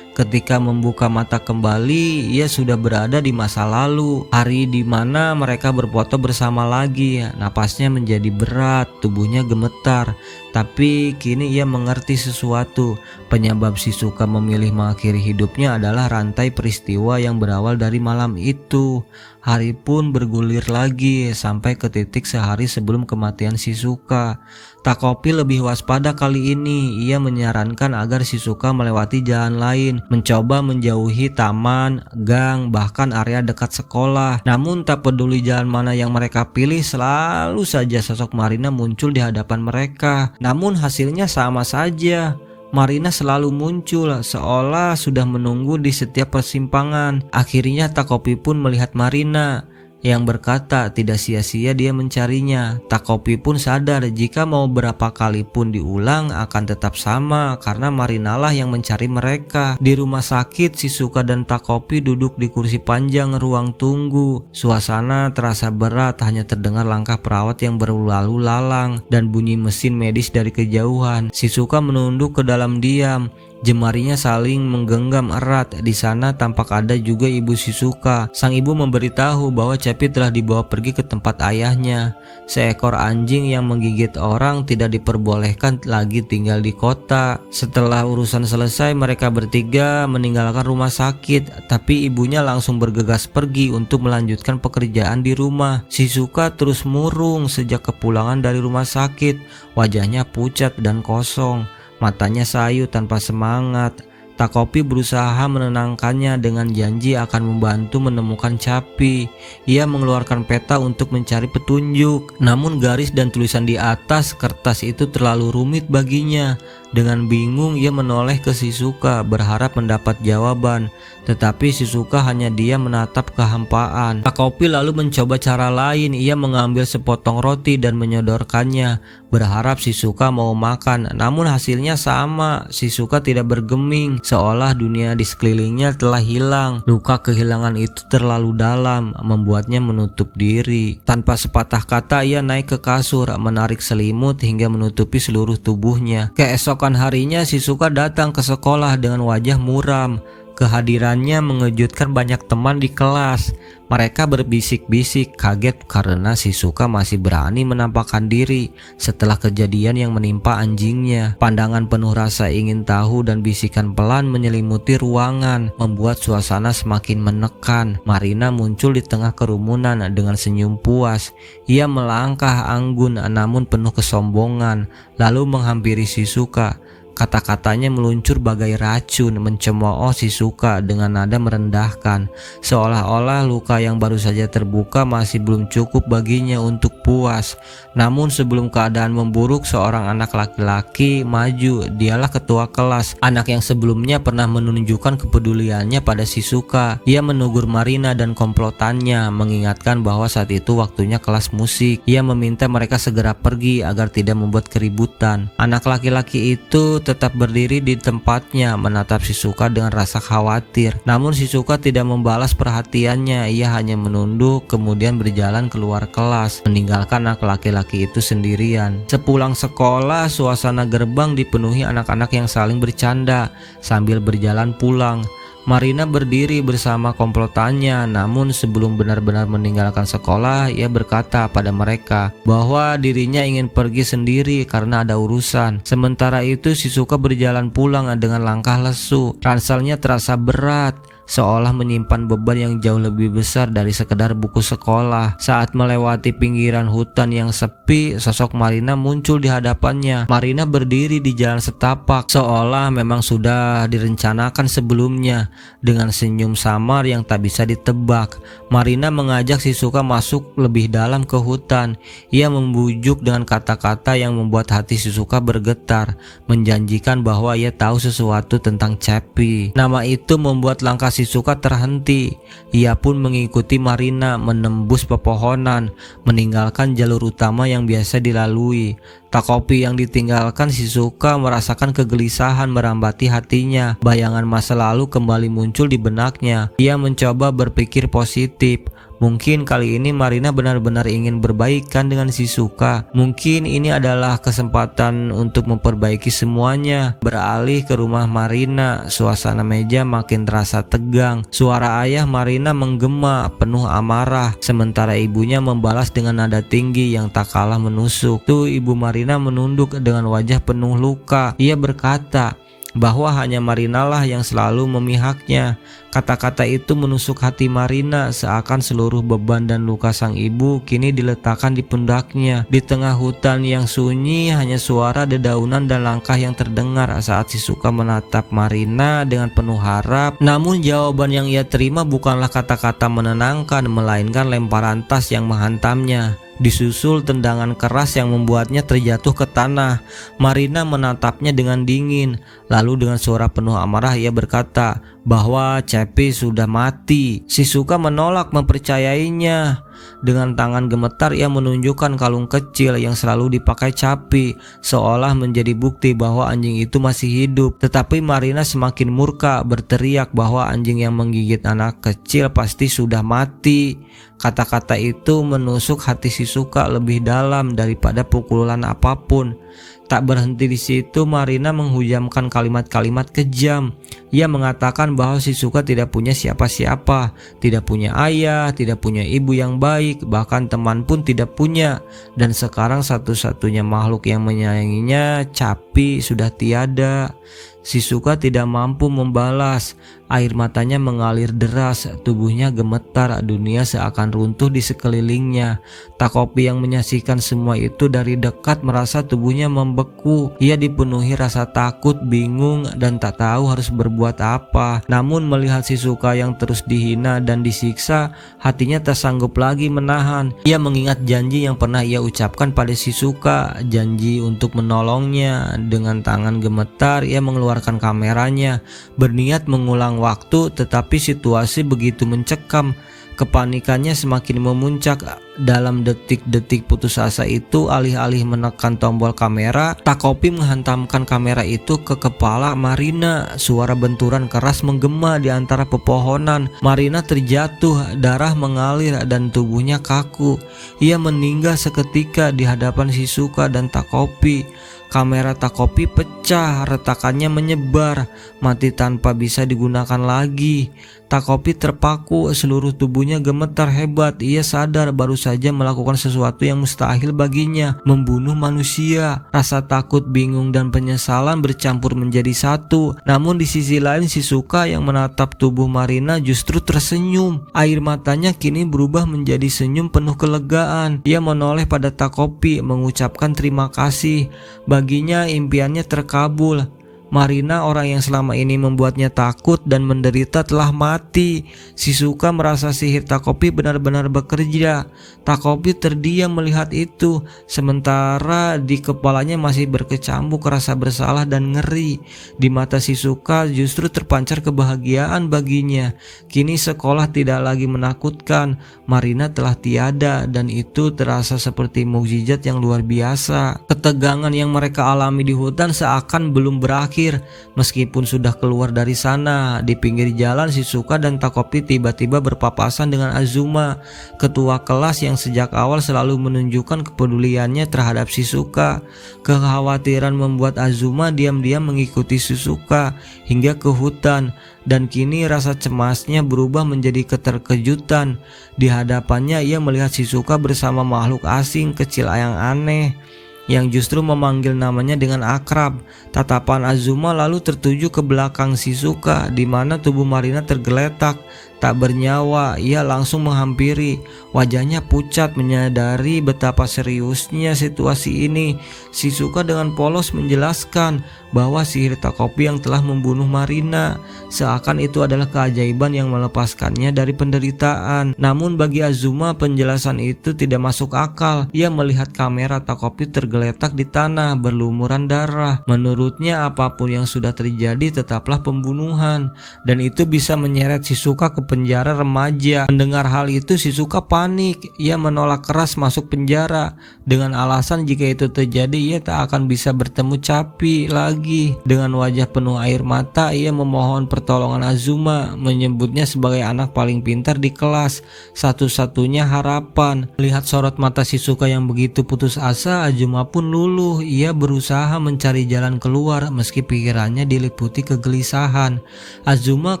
Ketika membuka mata kembali, ia sudah berada di masa lalu, hari di mana mereka berfoto bersama lagi. Napasnya menjadi berat, tubuhnya gemetar. Tapi kini ia mengerti sesuatu. Penyebab Shizuka memilih mengakhiri hidupnya adalah rantai peristiwa yang berawal dari malam itu. Hari pun bergulir lagi sampai ke titik sehari sebelum kematian Shizuka. Takopi lebih waspada kali ini. Ia menyarankan agar Shizuka melewati jalan lain, mencoba menjauhi taman, gang, bahkan area dekat sekolah. Namun tak peduli jalan mana yang mereka pilih, selalu saja sosok Marina muncul di hadapan mereka. Namun hasilnya sama saja. Marina selalu muncul seolah sudah menunggu di setiap persimpangan. Akhirnya Takopi pun melihat Marina yang berkata tidak sia-sia dia mencarinya. Takopi pun sadar jika mau berapa kali pun diulang akan tetap sama karena Marina lah yang mencari mereka. Di rumah sakit, Shizuka dan Takopi duduk di kursi panjang ruang tunggu. Suasana terasa berat, hanya terdengar langkah perawat yang berlalu lalang dan bunyi mesin medis dari kejauhan. Shizuka menunduk ke dalam diam. Jemarinya saling menggenggam erat. Di sana tampak ada juga ibu Shizuka. Sang ibu memberitahu bahwa Capi telah dibawa pergi ke tempat ayahnya. Seekor anjing yang menggigit orang tidak diperbolehkan lagi tinggal di kota. Setelah urusan selesai, mereka bertiga meninggalkan rumah sakit. Tapi ibunya langsung bergegas pergi untuk melanjutkan pekerjaan di rumah. Shizuka terus murung sejak kepulangan dari rumah sakit. Wajahnya pucat dan kosong. Matanya sayu tanpa semangat. Takopi berusaha menenangkannya dengan janji akan membantu menemukan Capi. Ia mengeluarkan peta untuk mencari petunjuk. Namun garis dan tulisan di atas kertas itu terlalu rumit baginya. Dengan bingung ia menoleh ke Shizuka berharap mendapat jawaban. Tetapi Shizuka hanya diam menatap kehampaan. Takopi lalu mencoba cara lain. Ia mengambil sepotong roti dan menyodorkannya, berharap Shizuka mau makan. Namun hasilnya sama. Shizuka tidak bergeming, seolah dunia di sekelilingnya telah hilang. Luka kehilangan itu terlalu dalam, membuatnya menutup diri. Tanpa sepatah kata ia naik ke kasur, menarik selimut hingga menutupi seluruh tubuhnya. Keesokan harinya Shizuka datang ke sekolah dengan wajah muram. Kehadirannya mengejutkan banyak teman di kelas. Mereka berbisik-bisik kaget karena Shizuka masih berani menampakkan diri setelah kejadian yang menimpa anjingnya. Pandangan penuh rasa ingin tahu dan bisikan pelan menyelimuti ruangan, membuat suasana semakin menekan. Marina muncul di tengah kerumunan dengan senyum puas. Ia melangkah anggun namun penuh kesombongan, lalu menghampiri Shizuka. Kata-katanya meluncur bagai racun, mencemooh Shizuka dengan nada merendahkan, seolah-olah luka yang baru saja terbuka masih belum cukup baginya untuk puas. Namun sebelum keadaan memburuk, seorang anak laki-laki maju. Dialah ketua kelas, anak yang sebelumnya pernah menunjukkan kepeduliannya pada Shizuka. Ia menegur Marina dan komplotannya, mengingatkan bahwa saat itu waktunya kelas musik. Ia meminta mereka segera pergi agar tidak membuat keributan. Anak laki-laki itu tetap berdiri di tempatnya, menatap Shizuka dengan rasa khawatir. Namun Shizuka tidak membalas perhatiannya. Ia hanya menunduk kemudian berjalan keluar kelas, meninggalkan anak laki-laki itu sendirian. Sepulang sekolah, suasana gerbang dipenuhi anak-anak yang saling bercanda sambil berjalan pulang. Marina berdiri bersama komplotannya, namun sebelum benar-benar meninggalkan sekolah, ia berkata pada mereka bahwa dirinya ingin pergi sendiri karena ada urusan. Sementara itu Shizuka berjalan pulang dengan langkah lesu. Ranselnya terasa berat, seolah menyimpan beban yang jauh lebih besar dari sekedar buku sekolah. Saat melewati pinggiran hutan yang sepi, sosok Marina muncul di hadapannya. Marina berdiri di jalan setapak, seolah memang sudah direncanakan sebelumnya. Dengan senyum samar yang tak bisa ditebak, Marina mengajak Shizuka masuk lebih dalam ke hutan. Ia membujuk dengan kata-kata yang membuat hati Shizuka bergetar, menjanjikan bahwa ia tahu sesuatu tentang Capi. Nama itu membuat langkah Shizuka terhenti. Ia pun mengikuti Marina menembus pepohonan, meninggalkan jalur utama yang biasa dilalui. Tak kopi yang ditinggalkan, Shizuka merasakan kegelisahan merambati hatinya. Bayangan masa lalu kembali muncul di benaknya. Ia mencoba berpikir positif. Mungkin kali ini Marina benar-benar ingin berbaikan dengan Shizuka. Mungkin ini adalah kesempatan untuk memperbaiki semuanya. Beralih ke rumah Marina, suasana meja makin terasa tegang. Suara ayah Marina menggema penuh amarah, sementara ibunya membalas dengan nada tinggi yang tak kalah menusuk. Tuh, ibu Marina menunduk dengan wajah penuh luka. Ia berkata bahwa hanya Marina lah yang selalu memihaknya. Kata-kata itu menusuk hati Marina, seakan seluruh beban dan luka sang ibu kini diletakkan di pundaknya. Di tengah hutan yang sunyi, hanya suara dedaunan dan langkah yang terdengar saat Shizuka menatap Marina dengan penuh harap. Namun jawaban yang ia terima bukanlah kata-kata menenangkan, melainkan lemparan tas yang menghantamnya, disusul tendangan keras yang membuatnya terjatuh ke tanah. Marina menatapnya dengan dingin, lalu dengan suara penuh amarah ia berkata bahwa Cepi sudah mati. Shizuka menolak mempercayainya. Dengan tangan gemetar ia menunjukkan kalung kecil yang selalu dipakai Capi, seolah menjadi bukti bahwa anjing itu masih hidup. Tetapi Marina semakin murka, berteriak bahwa anjing yang menggigit anak kecil pasti sudah mati. Kata-kata itu menusuk hati Shizuka lebih dalam daripada pukulan apapun. Tak berhenti di situ, Marina menghujamkan kalimat-kalimat kejam. Ia mengatakan bahwa Shizuka tidak punya siapa-siapa, tidak punya ayah, tidak punya ibu yang baik, bahkan teman pun tidak punya. Dan sekarang satu-satunya makhluk yang menyayanginya, Capi, sudah tiada. Shizuka tidak mampu membalas. Air matanya mengalir deras, tubuhnya gemetar, dunia seakan runtuh di sekelilingnya. Takopi yang menyaksikan semua itu dari dekat merasa tubuhnya membeku. Ia dipenuhi rasa takut, bingung, dan tak tahu harus berbuat apa. Namun melihat Shizuka yang terus dihina dan disiksa, hatinya tak sanggup lagi menahan. Ia mengingat janji yang pernah ia ucapkan pada Shizuka, janji untuk menolongnya. Dengan tangan gemetar ia mengeluarkan kameranya, berniat mengulang waktu, tetapi situasi begitu mencekam. Kepanikannya semakin memuncak. Dalam detik-detik putus asa itu, alih-alih menekan tombol kamera, Takopi menghantamkan kamera itu ke kepala Marina. Suara benturan keras menggema di antara pepohonan. Marina terjatuh, darah mengalir dan tubuhnya kaku. Ia meninggal seketika di hadapan Shizuka dan Takopi. Kamera Takopi pecah, retakannya menyebar, mati tanpa bisa digunakan lagi. Takopi terpaku, seluruh tubuhnya gemetar hebat. Ia sadar baru saja melakukan sesuatu yang mustahil baginya, membunuh manusia. Rasa takut, bingung, dan penyesalan bercampur menjadi satu. Namun di sisi lain, Shizuka yang menatap tubuh Marina justru tersenyum. Air matanya kini berubah menjadi senyum penuh kelegaan. Ia menoleh pada Takopi, mengucapkan terima kasih. Baginya impiannya terkabul. Marina, orang yang selama ini membuatnya takut dan menderita, telah mati. Shizuka merasa sihir Takopi benar-benar bekerja. Takopi terdiam melihat itu, sementara di kepalanya masih berkecambuk rasa bersalah dan ngeri. Di mata Shizuka justru terpancar kebahagiaan baginya. Kini sekolah tidak lagi menakutkan. Marina telah tiada dan itu terasa seperti mukjizat yang luar biasa. Ketegangan yang mereka alami di hutan seakan belum berakhir. Meskipun sudah keluar dari sana, di pinggir jalan Shizuka dan Takopi tiba-tiba berpapasan dengan Azuma, ketua kelas yang sejak awal selalu menunjukkan kepeduliannya terhadap Shizuka. Kekhawatiran membuat Azuma diam-diam mengikuti Shizuka hingga ke hutan, dan kini rasa cemasnya berubah menjadi keterkejutan. Di hadapannya ia melihat Shizuka bersama makhluk asing kecil yang aneh, yang justru memanggil namanya dengan akrab. Tatapan Azuma lalu tertuju ke belakang Shizuka, di mana tubuh Marina tergeletak. tak bernyawa. Ia langsung menghampiri. Wajahnya pucat menyadari betapa seriusnya situasi ini. Shizuka dengan polos menjelaskan bahwa sihir Takopi yang telah membunuh Marina, seakan itu adalah keajaiban yang melepaskannya dari penderitaan. Namun bagi Azuma penjelasan itu tidak masuk akal. Ia melihat kamera Takopi tergeletak di tanah berlumuran darah. Menurutnya apapun yang sudah terjadi tetaplah pembunuhan, dan itu bisa menyeret Shizuka ke penjara remaja. Mendengar hal itu Shizuka panik. Ia menolak keras masuk penjara dengan alasan jika itu terjadi ia tak akan bisa bertemu Capi lagi. Dengan wajah penuh air mata ia memohon pertolongan Azuma, menyebutnya sebagai anak paling pintar di kelas, satu-satunya harapan. Lihat sorot mata Shizuka yang begitu putus asa, Azuma pun luluh. Ia berusaha mencari jalan keluar meski pikirannya diliputi kegelisahan. Azuma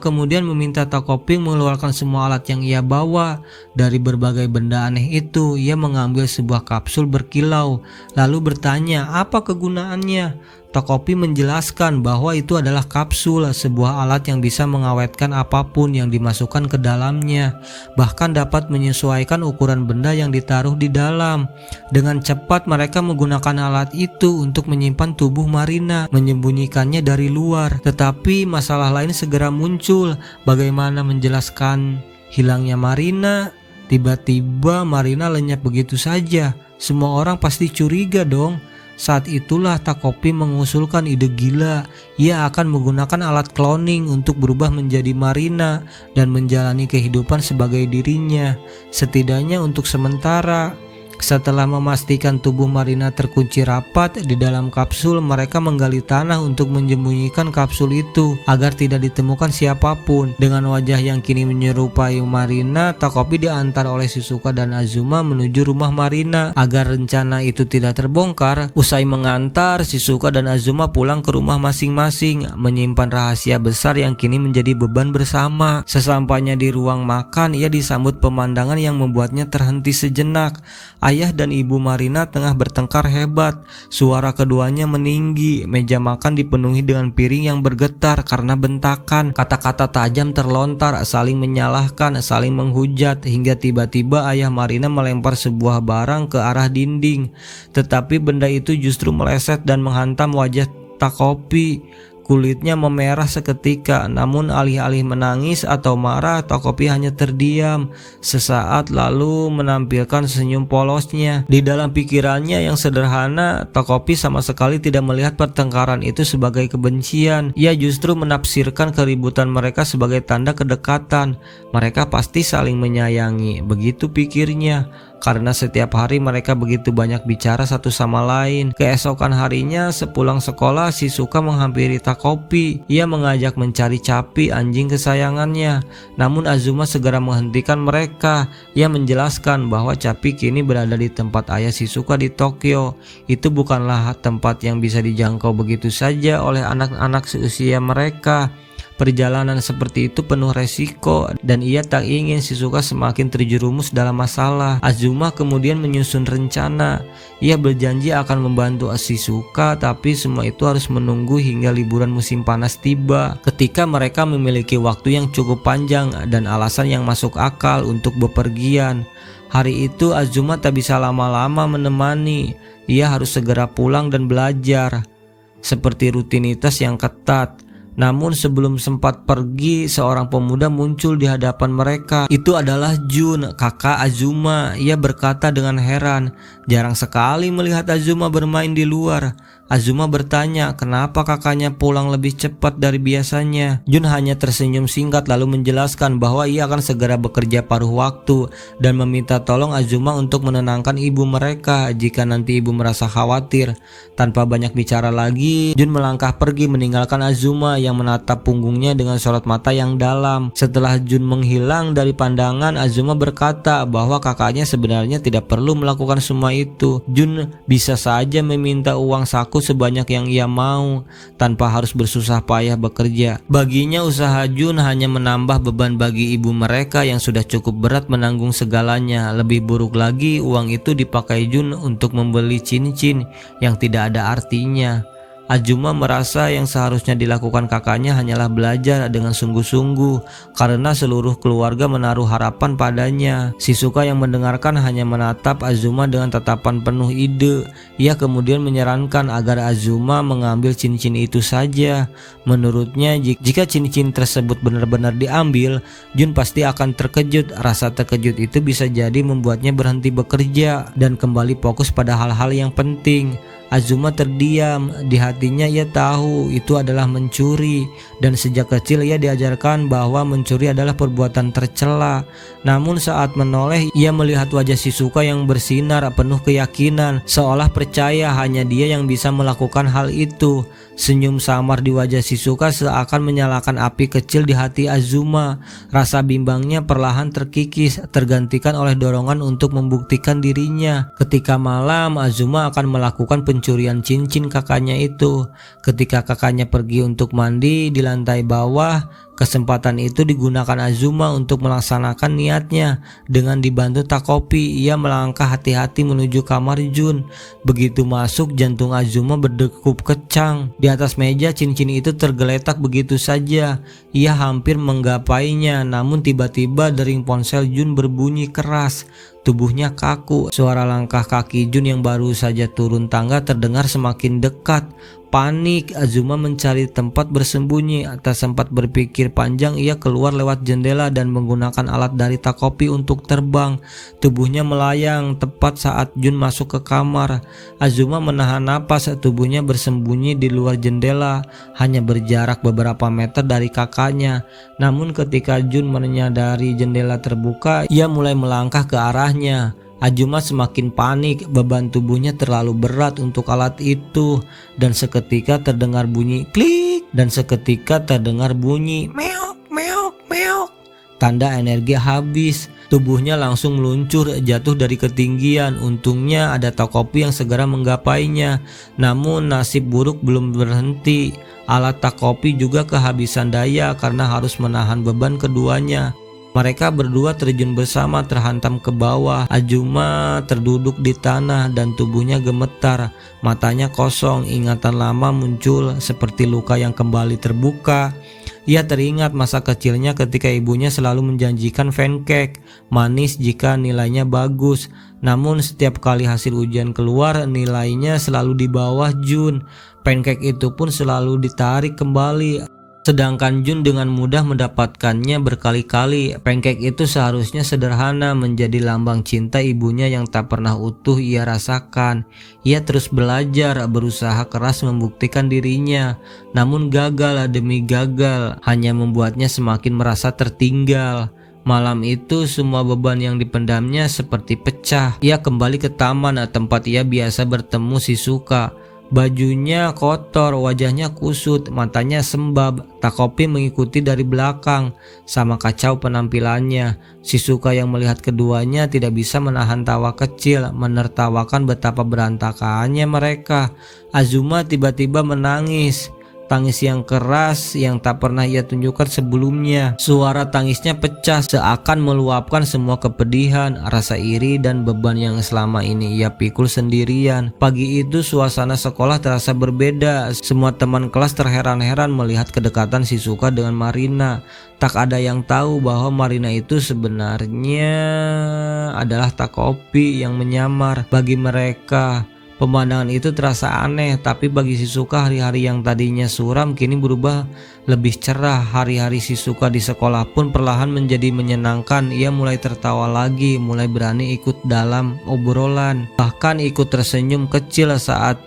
kemudian meminta Takopi mengeluarkan semua alat yang ia bawa. Dari berbagai benda aneh itu ia mengambil sebuah kapsul berkilau lalu bertanya apa kegunaannya. Takopi menjelaskan bahwa itu adalah kapsul, sebuah alat yang bisa mengawetkan apapun yang dimasukkan ke dalamnya, bahkan dapat menyesuaikan ukuran benda yang ditaruh di dalam. Dengan cepat mereka menggunakan alat itu untuk menyimpan tubuh Marina, menyembunyikannya dari luar. Tetapi masalah lain segera muncul. Bagaimana menjelaskan hilangnya Marina? Tiba-tiba Marina lenyap begitu saja. Semua orang pasti curiga dong. Saat itulah Takopi mengusulkan ide gila. Ia akan menggunakan alat cloning untuk berubah menjadi Marina dan menjalani kehidupan sebagai dirinya, setidaknya untuk sementara. Setelah memastikan tubuh Marina terkunci rapat di dalam kapsul, mereka menggali tanah untuk menyembunyikan kapsul itu agar tidak ditemukan siapapun. Dengan wajah yang kini menyerupai Marina, Takopi diantar oleh Shizuka dan Azuma menuju rumah Marina. Agar rencana itu tidak terbongkar, usai mengantar, Shizuka dan Azuma pulang ke rumah masing-masing, menyimpan rahasia besar yang kini menjadi beban bersama. Sesampainya di ruang makan, ia disambut pemandangan yang membuatnya terhenti sejenak. Ayah dan ibu Marina tengah bertengkar hebat. Suara keduanya meninggi. Meja makan dipenuhi dengan piring yang bergetar karena bentakan. Kata-kata tajam terlontar, saling menyalahkan, saling menghujat, hingga tiba-tiba ayah Marina melempar sebuah barang ke arah dinding. Tetapi benda itu justru meleset dan menghantam wajah Takopi. Kulitnya memerah seketika, namun alih-alih menangis atau marah, Takopi hanya terdiam sesaat lalu menampilkan senyum polosnya. Di dalam pikirannya yang sederhana, Takopi sama sekali tidak melihat pertengkaran itu sebagai kebencian. Ia justru menafsirkan keributan mereka sebagai tanda kedekatan. Mereka pasti saling menyayangi, begitu pikirnya. Karena setiap hari mereka begitu banyak bicara satu sama lain. Keesokan harinya sepulang sekolah, Shizuka menghampiri Takopi. Ia mengajak mencari Capi, anjing kesayangannya. Namun Azuma segera menghentikan mereka. Ia menjelaskan bahwa Capi kini berada di tempat ayah Shizuka di Tokyo. Itu bukanlah tempat yang bisa dijangkau begitu saja oleh anak-anak seusia mereka. Perjalanan seperti itu penuh resiko dan ia tak ingin Shizuka semakin terjerumus dalam masalah. Azuma kemudian menyusun rencana. Ia berjanji akan membantu Shizuka, tapi semua itu harus menunggu hingga liburan musim panas tiba, ketika mereka memiliki waktu yang cukup panjang dan alasan yang masuk akal untuk bepergian. Hari itu Azuma tak bisa lama-lama menemani. Ia harus segera pulang dan belajar seperti rutinitas yang ketat. Namun sebelum sempat pergi, seorang pemuda muncul di hadapan mereka. Itu adalah Jun, kakak Azuma. Ia berkata dengan heran, jarang sekali melihat Azuma bermain di luar. Azuma bertanya, kenapa kakaknya pulang lebih cepat dari biasanya? Jun hanya tersenyum singkat lalu menjelaskan bahwa ia akan segera bekerja paruh waktu dan meminta tolong Azuma untuk menenangkan ibu mereka jika nanti ibu merasa khawatir. Tanpa banyak bicara lagi, Jun melangkah pergi meninggalkan Azuma yang menatap punggungnya dengan sorot mata yang dalam. Setelah Jun menghilang dari pandangan, Azuma berkata bahwa kakaknya sebenarnya tidak perlu melakukan semua itu. Jun bisa saja meminta uang saku sebanyak yang ia mau tanpa harus bersusah payah bekerja. Baginya usaha Jun hanya menambah beban bagi ibu mereka yang sudah cukup berat menanggung segalanya. Lebih buruk lagi, uang itu dipakai Jun untuk membeli cincin yang tidak ada artinya. Azuma merasa yang seharusnya dilakukan kakaknya hanyalah belajar dengan sungguh-sungguh karena seluruh keluarga menaruh harapan padanya. Shizuka yang mendengarkan hanya menatap Azuma dengan tatapan penuh ide. Ia kemudian menyarankan agar Azuma mengambil cincin itu saja. Menurutnya jika cincin tersebut benar-benar diambil, Jun pasti akan terkejut. Rasa terkejut itu bisa jadi membuatnya berhenti bekerja dan kembali fokus pada hal-hal yang penting. Azuma terdiam. Di hatinya ia tahu itu adalah mencuri, dan sejak kecil ia diajarkan bahwa mencuri adalah perbuatan tercela. Namun saat menoleh, ia melihat wajah Shizuka yang bersinar penuh keyakinan, seolah percaya hanya dia yang bisa melakukan hal itu. Senyum samar di wajah Shizuka seakan menyalakan api kecil di hati Azuma. Rasa bimbangnya perlahan terkikis, tergantikan oleh dorongan untuk membuktikan dirinya. Ketika malam, Azuma akan melakukan pencurian cincin kakaknya itu. Ketika kakaknya pergi untuk mandi di lantai bawah, kesempatan itu digunakan Azuma untuk melaksanakan niatnya. Dengan dibantu Takopi, ia melangkah hati-hati menuju kamar Jun. Begitu masuk, jantung Azuma berdegup kencang. Di atas meja, cincin itu tergeletak begitu saja. Ia hampir menggapainya, namun tiba-tiba dering ponsel Jun berbunyi keras. Tubuhnya kaku. Suara langkah kaki Jun yang baru saja turun tangga terdengar semakin dekat. Panik, Azuma mencari tempat bersembunyi. Tak sempat berpikir panjang, ia keluar lewat jendela dan menggunakan alat dari Takopi untuk terbang. Tubuhnya melayang tepat saat Jun masuk ke kamar. Azuma menahan napas, tubuhnya bersembunyi di luar jendela, hanya berjarak beberapa meter dari kakaknya. Namun ketika Jun menyadari jendela terbuka, ia mulai melangkah ke arahnya. Azuma semakin panik, beban tubuhnya terlalu berat untuk alat itu, dan seketika terdengar bunyi klik, dan seketika terdengar bunyi meok meok meok. Tanda energi habis. Tubuhnya langsung meluncur jatuh dari ketinggian. Untungnya ada Takopi yang segera menggapainya. Namun nasib buruk belum berhenti. Alat Takopi juga kehabisan daya karena harus menahan beban keduanya. Mereka berdua terjun bersama terhantam ke bawah. Azuma terduduk di tanah dan tubuhnya gemetar. Matanya kosong, ingatan lama muncul seperti luka yang kembali terbuka. Ia teringat masa kecilnya ketika ibunya selalu menjanjikan pancake manis jika nilainya bagus. Namun setiap kali hasil ujian keluar, nilainya selalu di bawah Jun. Pancake itu pun selalu ditarik kembali. Sedangkan Jun dengan mudah mendapatkannya berkali-kali. Pancake itu seharusnya sederhana, menjadi lambang cinta ibunya yang tak pernah utuh ia rasakan. Ia terus belajar, berusaha keras membuktikan dirinya. Namun gagal demi gagal, hanya membuatnya semakin merasa tertinggal. Malam itu semua beban yang dipendamnya seperti pecah. Ia kembali ke taman, tempat ia biasa bertemu Shizuka. Bajunya kotor, wajahnya kusut, matanya sembab. Takopi mengikuti dari belakang, sama kacau penampilannya. Shizuka yang melihat keduanya tidak bisa menahan tawa kecil, menertawakan betapa berantakannya mereka. Azuma tiba-tiba menangis. Tangis yang keras yang tak pernah ia tunjukkan sebelumnya. Suara tangisnya pecah seakan meluapkan semua kepedihan, rasa iri dan beban yang selama ini ia pikul sendirian. Pagi itu suasana sekolah terasa berbeda. Semua teman kelas terheran-heran melihat kedekatan Shizuka dengan Marina. Tak ada yang tahu bahwa Marina itu sebenarnya adalah Takopi yang menyamar. Bagi mereka, pemandangan itu terasa aneh, tapi bagi Shizuka hari-hari yang tadinya suram kini berubah lebih cerah. Hari-hari Shizuka di sekolah pun perlahan menjadi menyenangkan. Ia mulai tertawa lagi, mulai berani ikut dalam obrolan, bahkan ikut tersenyum kecil saat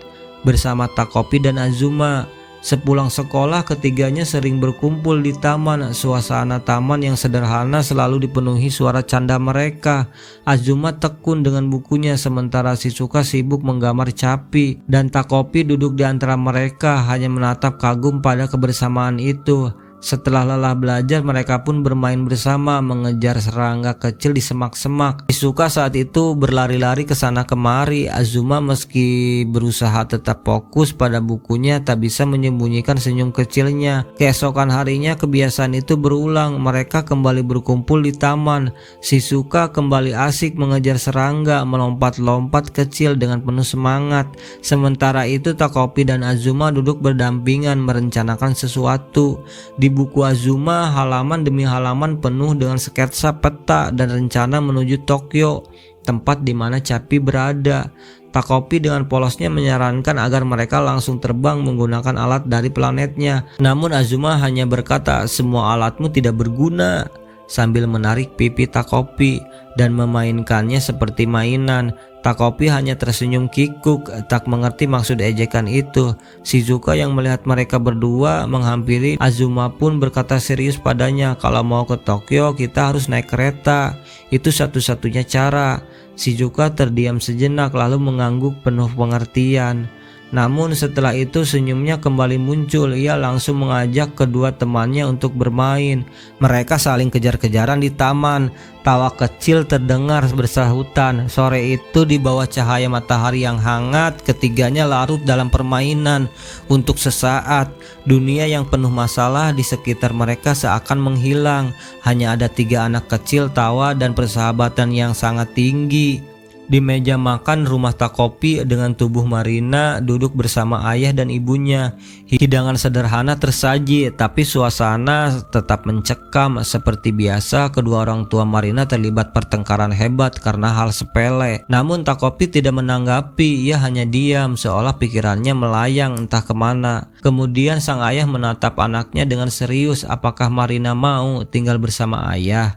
bersama Takopi dan Azuma. Sepulang sekolah, ketiganya sering berkumpul di taman. Suasana taman yang sederhana selalu dipenuhi suara canda mereka. Azuma tekun dengan bukunya, sementara Shizuka sibuk menggambar capi, dan Takopi duduk di antara mereka hanya menatap kagum pada kebersamaan itu. Setelah lelah belajar, mereka pun bermain bersama mengejar serangga kecil di semak-semak. Shizuka saat itu berlari-lari ke sana kemari. Azuma meski berusaha tetap fokus pada bukunya, tak bisa menyembunyikan senyum kecilnya. Keesokan harinya kebiasaan itu berulang. Mereka kembali berkumpul di taman. Shizuka kembali asik mengejar serangga, melompat-lompat kecil dengan penuh semangat. Sementara itu Takopi dan Azuma duduk berdampingan merencanakan sesuatu. Di buku Azuma, halaman demi halaman penuh dengan sketsa peta dan rencana menuju Tokyo, tempat di mana Capi berada. Takopi dengan polosnya menyarankan agar mereka langsung terbang menggunakan alat dari planetnya. Namun Azuma hanya berkata, "Semua alatmu tidak berguna," sambil menarik pipi Takopi dan memainkannya seperti mainan. Takopi hanya tersenyum kikuk, tak mengerti maksud ejekan itu. Shizuka yang melihat mereka berdua menghampiri Azuma pun berkata serius padanya, "Kalau mau ke Tokyo kita harus naik kereta. Itu satu-satunya cara." Shizuka terdiam sejenak lalu mengangguk penuh pengertian. Namun setelah itu senyumnya kembali muncul. Ia langsung mengajak kedua temannya untuk bermain. Mereka saling kejar-kejaran di taman. Tawa kecil terdengar bersahutan. Sore itu di bawah cahaya matahari yang hangat, ketiganya larut dalam permainan. Untuk sesaat, dunia yang penuh masalah di sekitar mereka seakan menghilang. Hanya ada 3 anak kecil tawa dan persahabatan yang sangat tinggi. Di meja makan rumah Takopi dengan tubuh Marina duduk bersama ayah dan ibunya. Hidangan sederhana tersaji, tapi suasana tetap mencekam. Seperti biasa, kedua orang tua Marina terlibat pertengkaran hebat karena hal sepele. Namun Takopi tidak menanggapi, ia hanya diam seolah pikirannya melayang entah kemana. Kemudian sang ayah menatap anaknya dengan serius. Apakah Marina mau tinggal bersama ayah?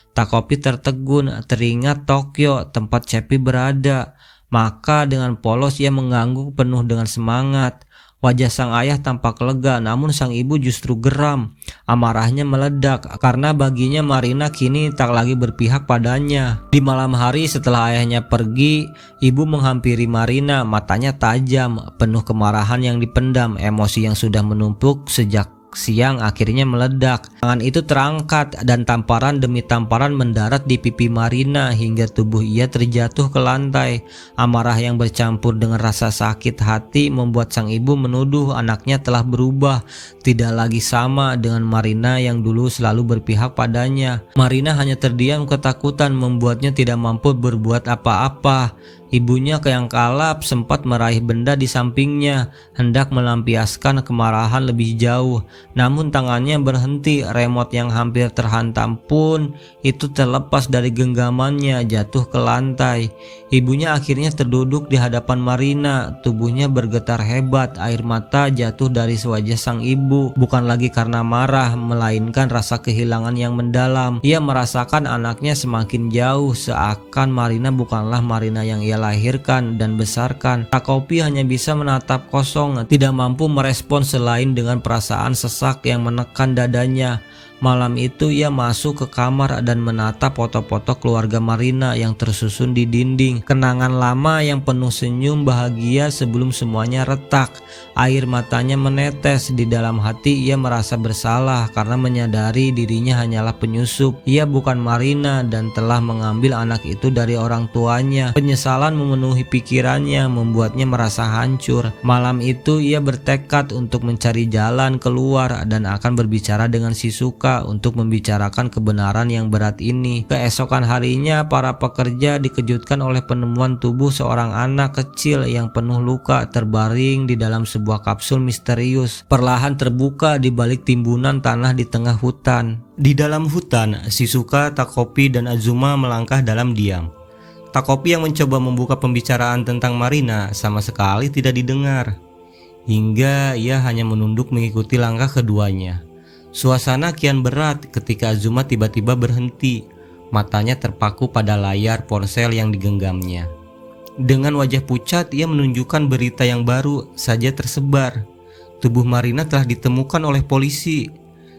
Takopi tertegun, teringat Tokyo, tempat Capi berada. Maka dengan polos ia mengangguk penuh dengan semangat. Wajah sang ayah tampak lega, namun sang ibu justru geram. Amarahnya meledak karena baginya Marina kini tak lagi berpihak padanya. Di malam hari setelah ayahnya pergi, ibu menghampiri Marina, matanya tajam, penuh kemarahan yang dipendam. Emosi yang sudah menumpuk sejak siang akhirnya meledak. Tangan itu terangkat dan tamparan demi tamparan mendarat di pipi Marina hingga tubuh ia terjatuh ke lantai. Amarah yang bercampur dengan rasa sakit hati membuat sang ibu menuduh anaknya telah berubah, tidak lagi sama dengan Marina yang dulu selalu berpihak padanya. Marina hanya terdiam, ketakutan membuatnya tidak mampu berbuat apa-apa. Ibunya yang kalap sempat meraih benda di sampingnya, hendak melampiaskan kemarahan lebih jauh. Namun tangannya berhenti, remote yang hampir terhantam pun itu terlepas dari genggamannya, jatuh ke lantai. Ibunya akhirnya terduduk di hadapan Marina, tubuhnya bergetar hebat, air mata jatuh dari wajah sang ibu. Bukan lagi karena marah, melainkan rasa kehilangan yang mendalam. Ia merasakan anaknya semakin jauh, seakan Marina bukanlah Marina yang ia lahirkan dan besarkan. Takopi hanya bisa menatap kosong, tidak mampu merespon selain dengan perasaan sesak yang menekan dadanya. Malam itu ia masuk ke kamar dan menatap foto-foto keluarga Marina yang tersusun di dinding. Kenangan lama yang penuh senyum bahagia sebelum semuanya retak. Air matanya menetes. Di dalam hati ia merasa bersalah karena menyadari dirinya hanyalah penyusup. Ia bukan Marina dan telah mengambil anak itu dari orang tuanya. Penyesalan memenuhi pikirannya, membuatnya merasa hancur. Malam itu ia bertekad untuk mencari jalan keluar dan akan berbicara dengan Shizuka untuk membicarakan kebenaran yang berat ini. Keesokan harinya para pekerja dikejutkan oleh penemuan tubuh seorang anak kecil yang penuh luka terbaring di dalam sebuah kapsul misterius, perlahan terbuka di balik timbunan tanah di tengah hutan. Di dalam hutan, Shizuka, Takopi, dan Azuma melangkah dalam diam. Takopi yang mencoba membuka pembicaraan tentang Marina sama sekali tidak didengar, hingga ia hanya menunduk mengikuti langkah keduanya. Suasana kian berat ketika Azuma tiba-tiba berhenti. Matanya terpaku pada layar ponsel yang digenggamnya. Dengan wajah pucat ia menunjukkan berita yang baru saja tersebar. Tubuh Marina telah ditemukan oleh polisi.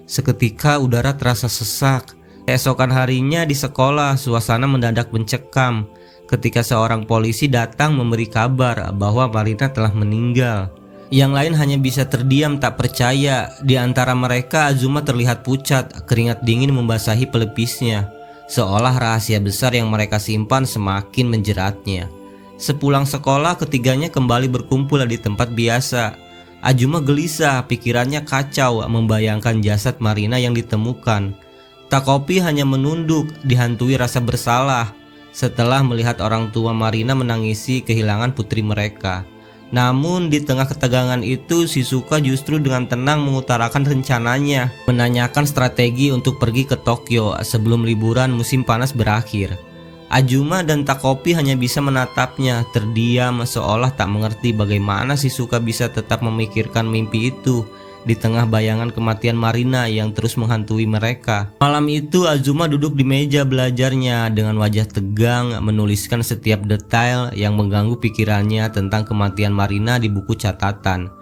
Seketika udara terasa sesak. Keesokan harinya di sekolah suasana mendadak mencekam ketika seorang polisi datang memberi kabar bahwa Marina telah meninggal. Yang lain hanya bisa terdiam tak percaya. Di antara mereka Azuma terlihat pucat, keringat dingin membasahi pelepisnya, seolah rahasia besar yang mereka simpan semakin menjeratnya. Sepulang sekolah ketiganya kembali berkumpul di tempat biasa. Azuma gelisah, pikirannya kacau membayangkan jasad Marina yang ditemukan. Takopi hanya menunduk, dihantui rasa bersalah setelah melihat orang tua Marina menangisi kehilangan putri mereka. Namun di tengah ketegangan itu, Shizuka justru dengan tenang mengutarakan rencananya, menanyakan strategi untuk pergi ke Tokyo sebelum liburan musim panas berakhir. Azuma dan Takopi hanya bisa menatapnya, terdiam seolah tak mengerti bagaimana Shizuka bisa tetap memikirkan mimpi itu di tengah bayangan kematian Marina yang terus menghantui mereka. Malam itu Azuma duduk di meja belajarnya dengan wajah tegang, menuliskan setiap detail yang mengganggu pikirannya tentang kematian Marina di buku catatan.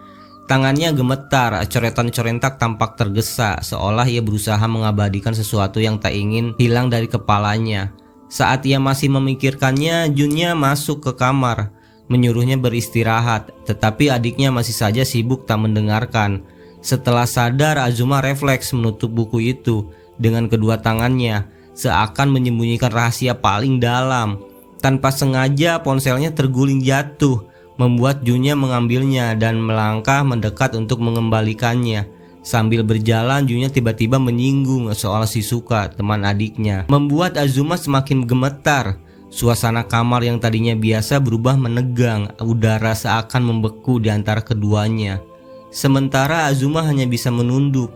Tangannya gemetar, coretan-corentak tampak tergesa, seolah ia berusaha mengabadikan sesuatu yang tak ingin hilang dari kepalanya. Saat ia masih memikirkannya, Junya masuk ke kamar, menyuruhnya beristirahat, tetapi adiknya masih saja sibuk tak mendengarkan. Setelah sadar, Azuma refleks menutup buku itu dengan kedua tangannya, seakan menyembunyikan rahasia paling dalam. Tanpa sengaja ponselnya terguling jatuh, membuat Junya mengambilnya dan melangkah mendekat untuk mengembalikannya. Sambil berjalan, Junya tiba-tiba menyinggung soal Shizuka, teman adiknya, membuat Azuma semakin gemetar. Suasana kamar yang tadinya biasa berubah menegang, udara seakan membeku di antara keduanya. Sementara Azuma hanya bisa menunduk,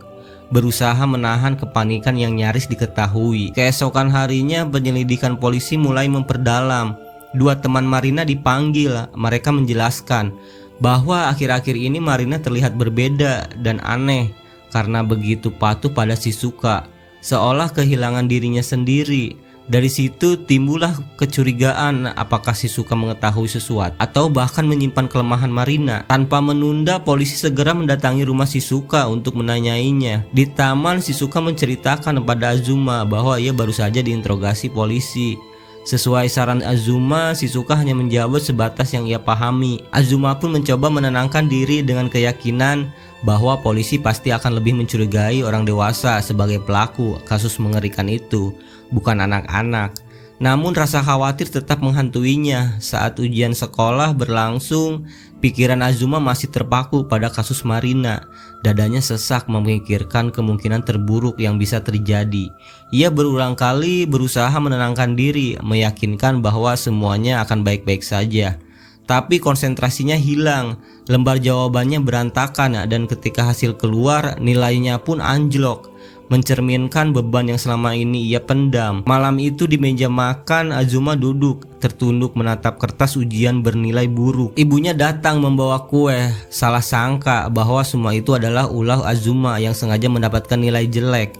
berusaha menahan kepanikan yang nyaris diketahui. Keesokan harinya penyelidikan polisi mulai memperdalam. Dua teman Marina dipanggil. Mereka menjelaskan bahwa akhir-akhir ini Marina terlihat berbeda dan aneh karena begitu patuh pada Shizuka, seolah kehilangan dirinya sendiri. Dari situ timbullah kecurigaan apakah Shizuka mengetahui sesuatu atau bahkan menyimpan kelemahan Marina. Tanpa menunda, polisi segera mendatangi rumah Shizuka untuk menanyainya. Di taman, Shizuka menceritakan kepada Azuma bahwa ia baru saja diinterogasi polisi. Sesuai saran Azuma, Shizuka hanya menjawab sebatas yang ia pahami. Azuma pun mencoba menenangkan diri dengan keyakinan bahwa polisi pasti akan lebih mencurigai orang dewasa sebagai pelaku kasus mengerikan itu, bukan anak-anak. Namun rasa khawatir tetap menghantuinya. Saat ujian sekolah berlangsung, pikiran Azuma masih terpaku pada kasus Marina. Dadanya sesak memikirkan kemungkinan terburuk yang bisa terjadi. Ia berulang kali berusaha menenangkan diri, meyakinkan bahwa semuanya akan baik-baik saja. Tapi konsentrasinya hilang, lembar jawabannya berantakan, dan ketika hasil keluar, nilainya pun anjlok, mencerminkan beban yang selama ini ia pendam. Malam itu di meja makan, Azuma duduk tertunduk menatap kertas ujian bernilai buruk. Ibunya datang membawa kue. Salah sangka bahwa semua itu adalah ulah Azuma yang sengaja mendapatkan nilai jelek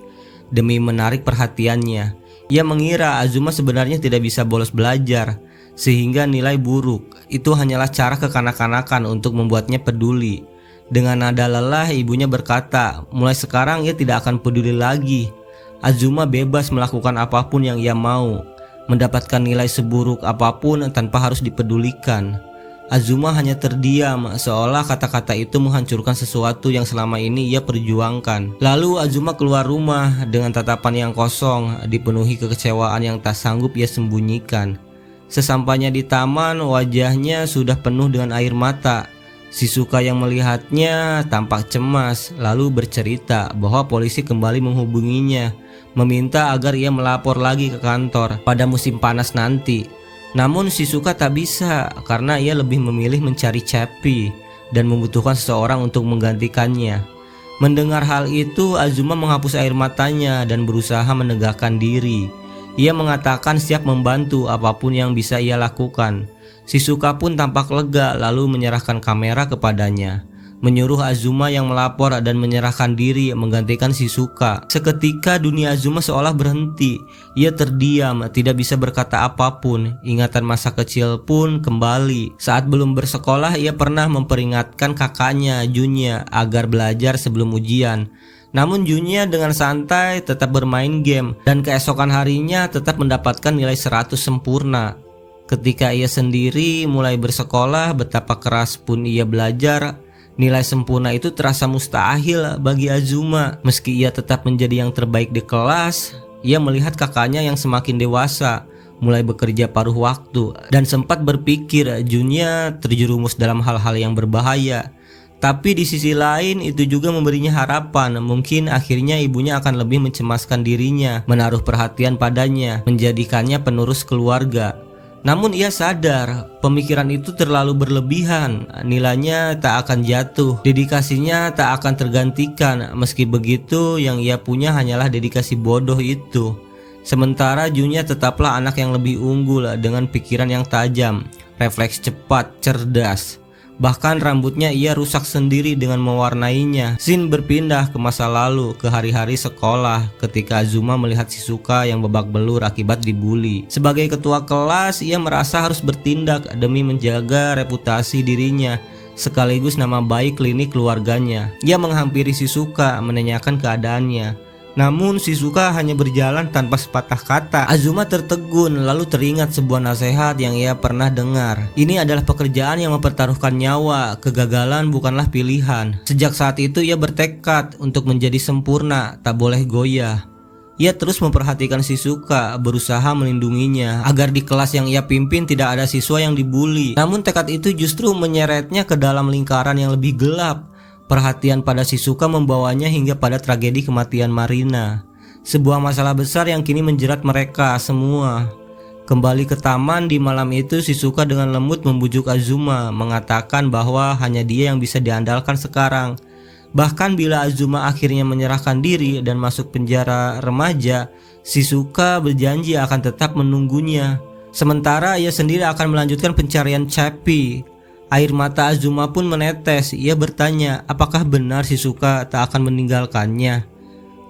demi menarik perhatiannya. Ia mengira Azuma sebenarnya tidak bisa bolos belajar, sehingga nilai buruk itu hanyalah cara kekanak-kanakan untuk membuatnya peduli. Dengan nada lelah, ibunya berkata, mulai sekarang ia tidak akan peduli lagi. Azuma bebas melakukan apapun yang ia mau, mendapatkan nilai seburuk apapun tanpa harus dipedulikan. Azuma hanya terdiam, seolah kata-kata itu menghancurkan sesuatu yang selama ini ia perjuangkan. Lalu Azuma keluar rumah dengan tatapan yang kosong, dipenuhi kekecewaan yang tak sanggup ia sembunyikan. Sesampainya di taman, wajahnya sudah penuh dengan air mata. Shizuka yang melihatnya tampak cemas, lalu bercerita bahwa polisi kembali menghubunginya, meminta agar ia melapor lagi ke kantor pada musim panas nanti. Namun Shizuka tak bisa karena ia lebih memilih mencari Chappie dan membutuhkan seseorang untuk menggantikannya. Mendengar hal itu, Azuma menghapus air matanya dan berusaha menegakkan diri. Ia mengatakan siap membantu apapun yang bisa ia lakukan. Shizuka pun tampak lega lalu menyerahkan kamera kepadanya, menyuruh Azuma yang melapor dan menyerahkan diri menggantikan Shizuka. Seketika dunia Azuma seolah berhenti. Ia terdiam, tidak bisa berkata apapun. Ingatan masa kecil pun kembali. Saat belum bersekolah, ia pernah memperingatkan kakaknya Junya agar belajar sebelum ujian. Namun Junya dengan santai tetap bermain game dan keesokan harinya tetap mendapatkan nilai 100 sempurna. Ketika ia sendiri mulai bersekolah, betapa keras pun ia belajar, Nilai sempurna itu terasa mustahil bagi Azuma. Meski ia tetap menjadi yang terbaik di kelas, ia melihat kakaknya yang semakin dewasa, mulai bekerja paruh waktu, dan sempat berpikir Junya terjerumus dalam hal-hal yang berbahaya. Tapi di sisi lain itu juga memberinya harapan, mungkin akhirnya ibunya akan lebih mencemaskan dirinya, menaruh perhatian padanya, menjadikannya penerus keluarga. Namun ia sadar pemikiran itu terlalu berlebihan, nilainya tak akan jatuh, dedikasinya tak akan tergantikan. Meski begitu, yang ia punya hanyalah dedikasi bodoh itu. Sementara Junya tetaplah anak yang lebih unggul dengan pikiran yang tajam, refleks cepat, cerdas. Bahkan rambutnya ia rusak sendiri dengan mewarnainya. Scene berpindah ke masa lalu, ke hari-hari sekolah ketika Azuma melihat Shizuka yang babak belur akibat dibully. Sebagai ketua kelas, ia merasa harus bertindak demi menjaga reputasi dirinya sekaligus nama baik klinik keluarganya. Ia menghampiri Shizuka menanyakan keadaannya. Namun Shizuka hanya berjalan tanpa sepatah kata. Azuma tertegun, lalu teringat sebuah nasihat yang ia pernah dengar. Ini adalah pekerjaan yang mempertaruhkan nyawa, kegagalan bukanlah pilihan. Sejak saat itu ia bertekad untuk menjadi sempurna, tak boleh goyah. Ia terus memperhatikan Shizuka, berusaha melindunginya agar di kelas yang ia pimpin tidak ada siswa yang dibully. Namun tekad itu justru menyeretnya ke dalam lingkaran yang lebih gelap. Perhatian pada Shizuka membawanya hingga pada tragedi kematian Marina. Sebuah masalah besar yang kini menjerat mereka semua. Kembali ke taman di malam itu, Shizuka dengan lembut membujuk Azuma, mengatakan bahwa hanya dia yang bisa diandalkan sekarang. Bahkan bila Azuma akhirnya menyerahkan diri dan masuk penjara remaja, Shizuka berjanji akan tetap menunggunya. Sementara ia sendiri akan melanjutkan pencarian Chappie. Air mata Azuma pun menetes. Ia bertanya, apakah benar Shizuka tak akan meninggalkannya?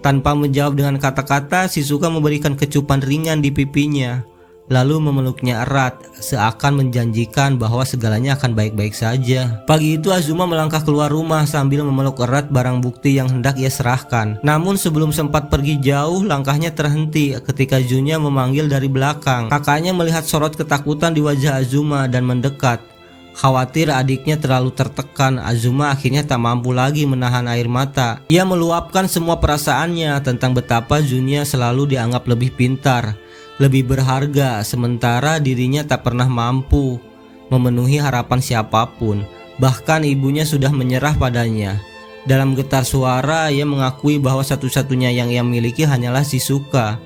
Tanpa menjawab dengan kata-kata, Shizuka memberikan kecupan ringan di pipinya, lalu memeluknya erat, seakan menjanjikan bahwa segalanya akan baik-baik saja. Pagi itu Azuma melangkah keluar rumah sambil memeluk erat barang bukti yang hendak ia serahkan. Namun sebelum sempat pergi jauh, langkahnya terhenti ketika Junya memanggil dari belakang. Kakaknya melihat sorot ketakutan di wajah Azuma dan mendekat. Khawatir adiknya terlalu tertekan, Azuma akhirnya tak mampu lagi menahan air mata. Ia meluapkan semua perasaannya tentang betapa Junya selalu dianggap lebih pintar, lebih berharga, sementara dirinya tak pernah mampu memenuhi harapan siapapun. Bahkan ibunya sudah menyerah padanya. Dalam getar suara, ia mengakui bahwa satu-satunya yang ia miliki hanyalah Shizuka.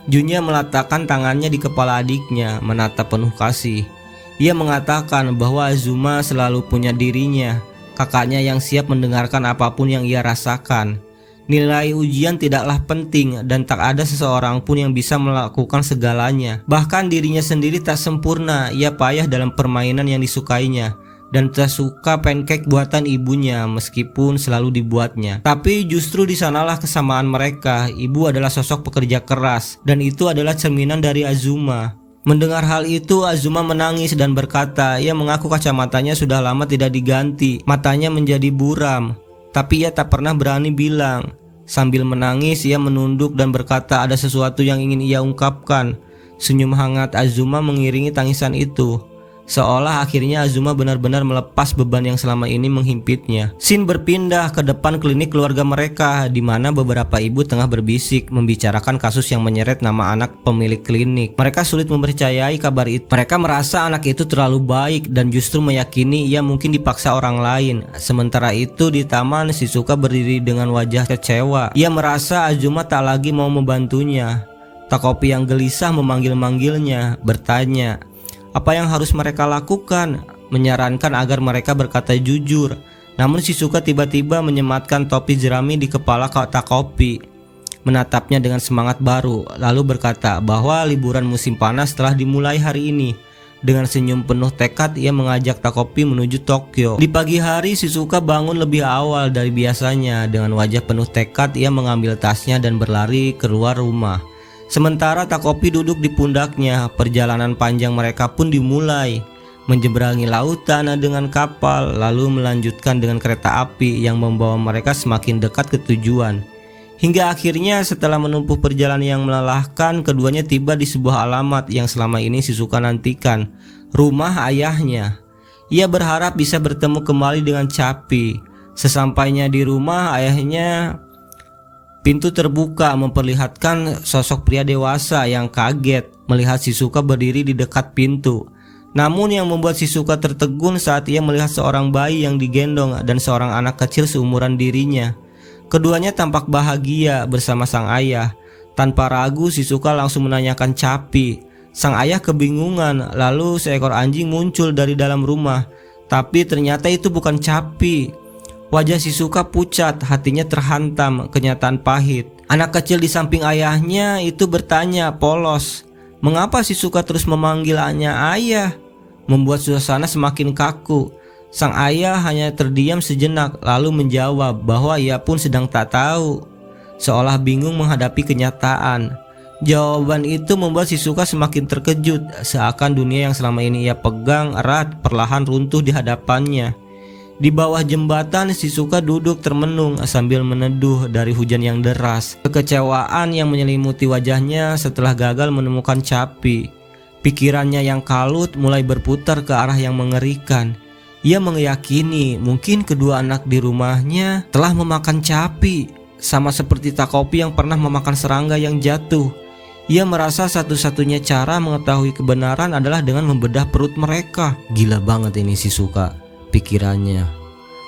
Junya meletakkan tangannya di kepala adiknya, menatap penuh kasih. Ia mengatakan bahwa Azuma selalu punya dirinya, kakaknya yang siap mendengarkan apapun yang ia rasakan. Nilai ujian tidaklah penting dan tak ada seseorang pun yang bisa melakukan segalanya. Bahkan dirinya sendiri tak sempurna, ia payah dalam permainan yang disukainya dan tak suka pancake buatan ibunya meskipun selalu dibuatnya. Tapi justru di sanalah kesamaan mereka. Ibu adalah sosok pekerja keras dan itu adalah cerminan dari Azuma. Mendengar hal itu, Azuma menangis dan berkata, ia mengaku kacamatanya sudah lama tidak diganti, matanya menjadi buram, tapi ia tak pernah berani bilang. Sambil menangis, ia menunduk dan berkata ada sesuatu yang ingin ia ungkapkan. Senyum hangat Azuma mengiringi tangisan itu, seolah akhirnya Azuma benar-benar melepas beban yang selama ini menghimpitnya. Scene berpindah ke depan klinik keluarga mereka, di mana beberapa ibu tengah berbisik membicarakan kasus yang menyeret nama anak pemilik klinik. Mereka sulit mempercayai kabar itu. Mereka merasa anak itu terlalu baik dan justru meyakini ia mungkin dipaksa orang lain. Sementara itu di taman, Shizuka berdiri dengan wajah kecewa. Ia merasa Azuma tak lagi mau membantunya. Takopi yang gelisah memanggil-manggilnya, bertanya apa yang harus mereka lakukan, menyarankan agar mereka berkata jujur. Namun Shizuka tiba-tiba menyematkan topi jerami di kepala Takopi, menatapnya dengan semangat baru, lalu berkata bahwa liburan musim panas telah dimulai hari ini. Dengan senyum penuh tekad, ia mengajak Takopi menuju Tokyo. Di pagi hari, Shizuka bangun lebih awal dari biasanya. Dengan wajah penuh tekad, ia mengambil tasnya dan berlari keluar rumah. Sementara Takopi duduk di pundaknya. Perjalanan panjang mereka pun dimulai, menyeberangi lautan dengan kapal, lalu melanjutkan dengan kereta api yang membawa mereka semakin dekat ke tujuan. Hingga akhirnya setelah menempuh perjalanan yang melelahkan, keduanya tiba di sebuah alamat yang selama ini Shizuka nantikan, rumah ayahnya. Ia berharap bisa bertemu kembali dengan Chappie. Sesampainya di rumah, ayahnya pintu terbuka memperlihatkan sosok pria dewasa yang kaget melihat Shizuka berdiri di dekat pintu. Namun yang membuat Shizuka tertegun saat ia melihat seorang bayi yang digendong dan seorang anak kecil seumuran dirinya. Keduanya tampak bahagia bersama sang ayah. Tanpa ragu Shizuka langsung menanyakan Capi. Sang ayah kebingungan, lalu seekor anjing muncul dari dalam rumah. Tapi ternyata itu bukan Capi. Wajah Shizuka pucat, hatinya terhantam kenyataan pahit. Anak kecil di samping ayahnya itu bertanya polos, mengapa Shizuka terus memanggilnya ayah? Membuat suasana semakin kaku. Sang ayah hanya terdiam sejenak lalu menjawab bahwa ia pun sedang tak tahu, seolah bingung menghadapi kenyataan. Jawaban itu membuat Shizuka semakin terkejut, seakan dunia yang selama ini ia pegang erat perlahan runtuh di hadapannya. Di bawah jembatan, Shizuka duduk termenung sambil meneduh dari hujan yang deras. Kekecewaan yang menyelimuti wajahnya setelah gagal menemukan Capi. Pikirannya yang kalut mulai berputar ke arah yang mengerikan. Ia meyakini mungkin kedua anak di rumahnya telah memakan Capi, sama seperti Takopi yang pernah memakan serangga yang jatuh. Ia merasa satu-satunya cara mengetahui kebenaran adalah dengan membedah perut mereka. Gila banget ini Shizuka, pikirannya.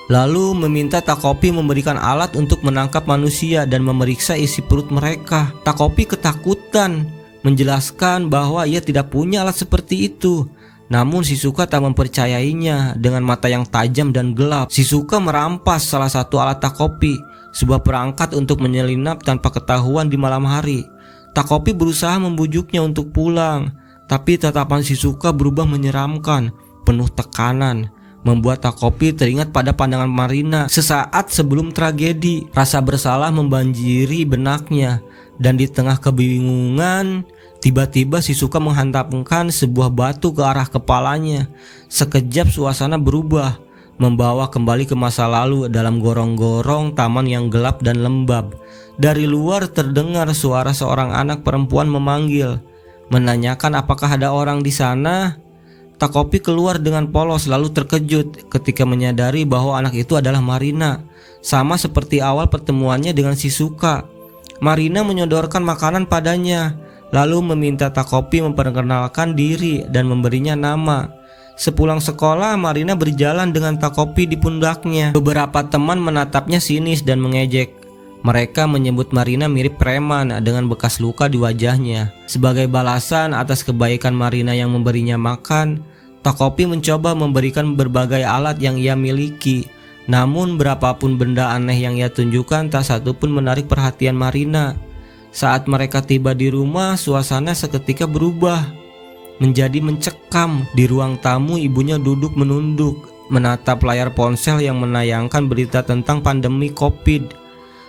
Lalu meminta Takopi memberikan alat untuk menangkap manusia dan memeriksa isi perut mereka. Takopi ketakutan, menjelaskan bahwa ia tidak punya alat seperti itu. Namun Shizuka tak mempercayainya. Dengan mata yang tajam dan gelap, Shizuka merampas salah satu alat Takopi, sebuah perangkat untuk menyelinap tanpa ketahuan di malam hari. Takopi berusaha membujuknya untuk pulang, tapi tatapan Shizuka berubah menyeramkan, penuh tekanan, membuat Takopi teringat pada pandangan Marina sesaat sebelum tragedi. Rasa bersalah membanjiri benaknya, dan di tengah kebingungan, tiba-tiba Shizuka menghantamkan sebuah batu ke arah kepalanya. Sekejap suasana berubah, membawa kembali ke masa lalu dalam gorong-gorong taman yang gelap dan lembab. Dari luar terdengar suara seorang anak perempuan memanggil, menanyakan apakah ada orang di sana. Takopi keluar dengan polos lalu terkejut ketika menyadari bahwa anak itu adalah Marina, sama seperti awal pertemuannya dengan Shizuka. Marina menyodorkan makanan padanya, lalu meminta Takopi memperkenalkan diri dan memberinya nama. Sepulang sekolah, Marina berjalan dengan Takopi di pundaknya. Beberapa teman menatapnya sinis dan mengejek. Mereka menyebut Marina mirip preman dengan bekas luka di wajahnya. Sebagai balasan atas kebaikan Marina yang memberinya makan, Takopi mencoba memberikan berbagai alat yang ia miliki. Namun berapapun benda aneh yang ia tunjukkan, tak satu pun menarik perhatian Marina. Saat mereka tiba di rumah, suasana seketika berubah menjadi mencekam. Di ruang tamu, ibunya duduk menunduk, menatap layar ponsel yang menayangkan berita tentang pandemi COVID.